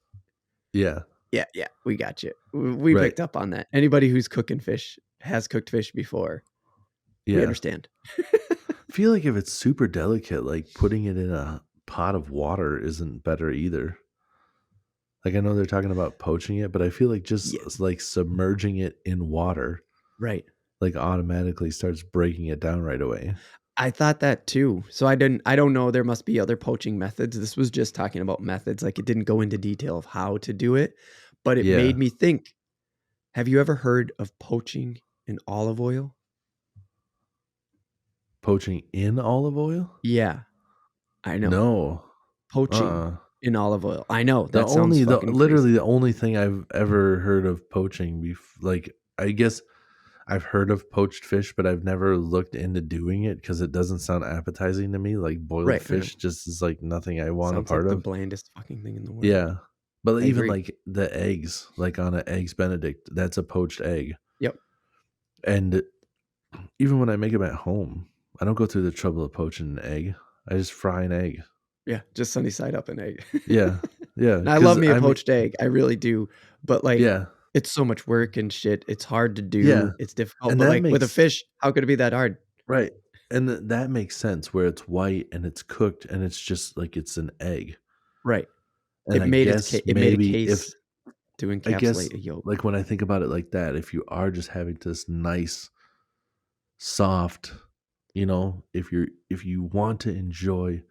Yeah. Yeah, yeah, we got you. We Right. picked up on that. Anybody who's cooking fish has cooked fish before. We Yeah. understand. I feel like if it's super delicate, like putting it in a pot of water isn't better either. Like I know they're talking about poaching it, but I feel like Yeah, just like submerging it in water right. like automatically starts breaking it down right away. I thought that too. So I don't know, there must be other poaching methods. This was just talking about methods. Like it didn't go into detail of how to do it, but it Yeah. made me think, have you ever heard of poaching in olive oil? Poaching in olive oil? Yeah, I know. No. Poaching Uh-uh. in olive oil. I know, The that sounds only the fucking literally crazy. the only thing I've ever heard of poaching like I guess I've heard of poached fish, but I've never looked into doing it because it doesn't sound appetizing to me. Like boiled Right, I know. fish just is like nothing I want a Sounds like part the of. blandest fucking thing in the world. Yeah. But I even agree. like the eggs, like on an eggs Benedict, that's a poached egg. Yep. And even when I make them at home, I don't go through the trouble of poaching an egg. I just fry an egg. Yeah, just sunny side up an egg. Yeah. Yeah. And I love Cause me a I mean, poached egg, I really do, but, like, yeah. it's so much work and shit, it's hard to Yeah. do, it's difficult, And but, that like, with a makes fish, how could it be that hard? right. And that makes sense where it's white and it's cooked and it's just like it's an egg. Right. And I guess It made a maybe if case to I guess encapsulate a yolk. like when I think about it like that, if you are just having this nice, soft, if you want to enjoy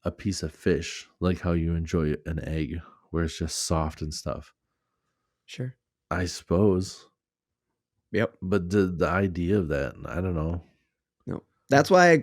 a piece of fish like how you enjoy an egg, where it's just soft and stuff, Sure. I suppose. Yep. But the idea of that, I don't know. No. That's why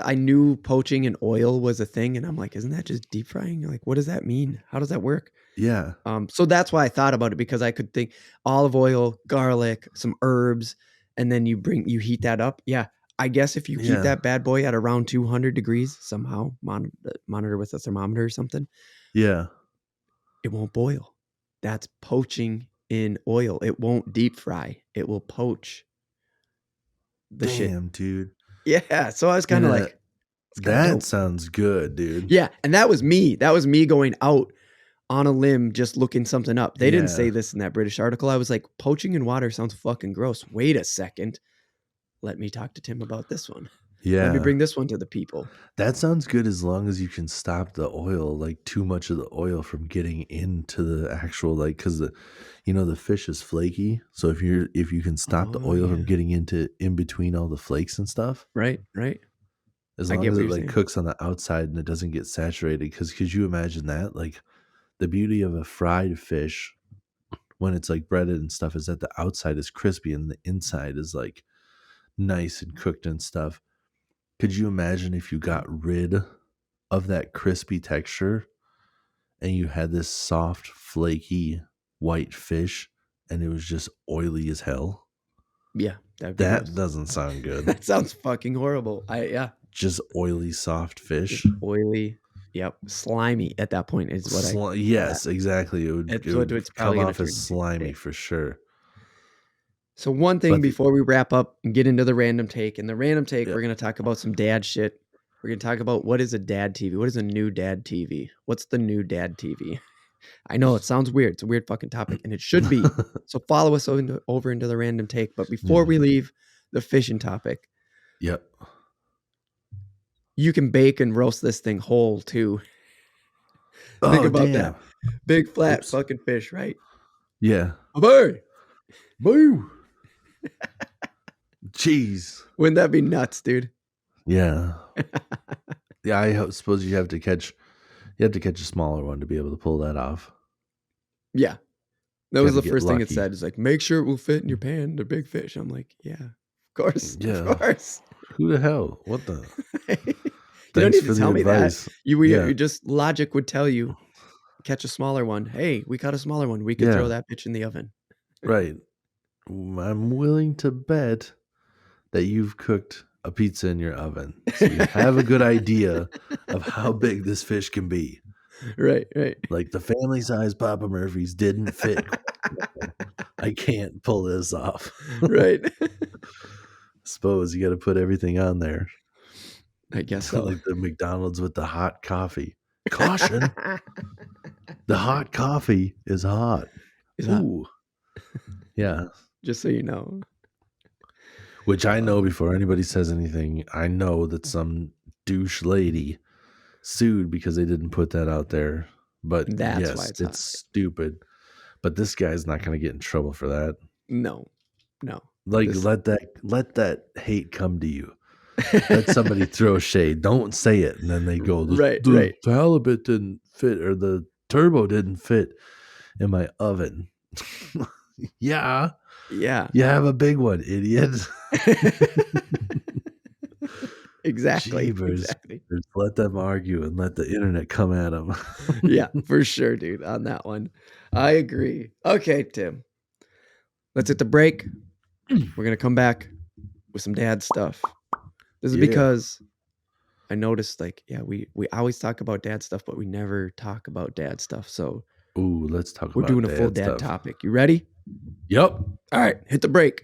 I knew poaching in oil was a thing, and I'm like, "Isn't that just deep frying?" Like, what does that mean? How does that work? Yeah. So that's why I thought about it because I could think olive oil, garlic, some herbs, and then you heat that up. Yeah, I guess if you heat Yeah. that bad boy at around 200 degrees somehow, monitor with a thermometer or something, Yeah. it won't boil. That's poaching in oil. It won't deep fry. It will poach the shit. Damn, dude. Yeah. So I was kind And of like, it's kind of that dope. sounds good, dude. Yeah, and that was me. That was me going out on a limb just looking something up. They didn't say Yeah. this in that British article. I was like, poaching in water sounds fucking gross. Wait a second. Let me talk to Tim about this one. Let me Yeah. bring this one to the people. That sounds good as long as you can stop the oil, like too much of the oil from getting into the actual, like, because the fish is flaky. So if you can stop the Oh, oil from yeah. getting in between all the flakes and stuff, Right. as I long get as what it you're like saying. cooks on the outside and it doesn't get saturated. Because could you imagine that? Like the beauty of a fried fish when it's like breaded and stuff is that the outside is crispy and the inside is like nice and cooked and stuff. Could you imagine if you got rid of that crispy texture and you had this soft, flaky white fish and it was just oily as hell? Yeah, that'd be That gross. doesn't sound good. That sounds fucking horrible. Just oily, soft Just fish. oily. Yep, slimy at that point is what I call that. Yes, exactly. It's It what would it's come probably gonna off as turn into. slimy Yeah. for sure. So one thing But the before we wrap up and get into the random take, yeah. we're gonna talk about some dad shit. We're gonna talk about what is a dad TV? What is a new dad TV? What's the new dad TV? I know it sounds weird. It's a weird fucking topic, and it should be. So follow us over into the random take. But before we leave the fishing topic, Yep. you can bake and roast this thing whole too. Think Oh about that. damn. Big flat Oops. fucking fish, right? Yeah. Bye. Boo. Jeez. Wouldn't that be nuts, dude? Yeah. Yeah, suppose you have to catch a smaller one to be able to pull that off. Yeah. That was Gotta the get first thing it lucky. said. It's like, make sure it will fit in your pan. They're big fish. I'm like, yeah, of course. Yeah. Of course. Who the hell? What the? You don't Thanks need for to the tell me advice. that. You Yeah. just logic would tell you, catch a smaller one. Hey, we caught a smaller one. We could Yeah. throw that bitch in the oven. Right. I'm willing to bet that you've cooked a pizza in your oven. So you have a good idea of how big this fish can be. Right. Like the family size Papa Murphy's didn't fit. I can't pull this off. Right. Suppose you got to put everything on there. I guess so. Like the McDonald's with the hot coffee. Caution. The hot coffee is hot. Ooh. Yeah. Just so you know. Which I know before anybody says anything, I know that some douche lady sued because they didn't put that out there. But That's yes, why it's stupid. But this guy's not going to get in trouble for that. No. Like let that hate come to you. Let somebody throw shade. Don't say it, and then they go, the halibut didn't fit, or the turbo didn't fit in my oven. Yeah. You have a big one, idiot. Exactly. Jeebers. Just let them argue and let the internet come at them. Yeah, for sure, dude. On that one, I agree. Okay, Tim. Let's hit the break. We're gonna come back with some dad stuff. This is because I noticed, like, we always talk about dad stuff, but we never talk about dad stuff. So, let's talk. We're doing a full dad topic. You ready? Yep. All right, hit the break.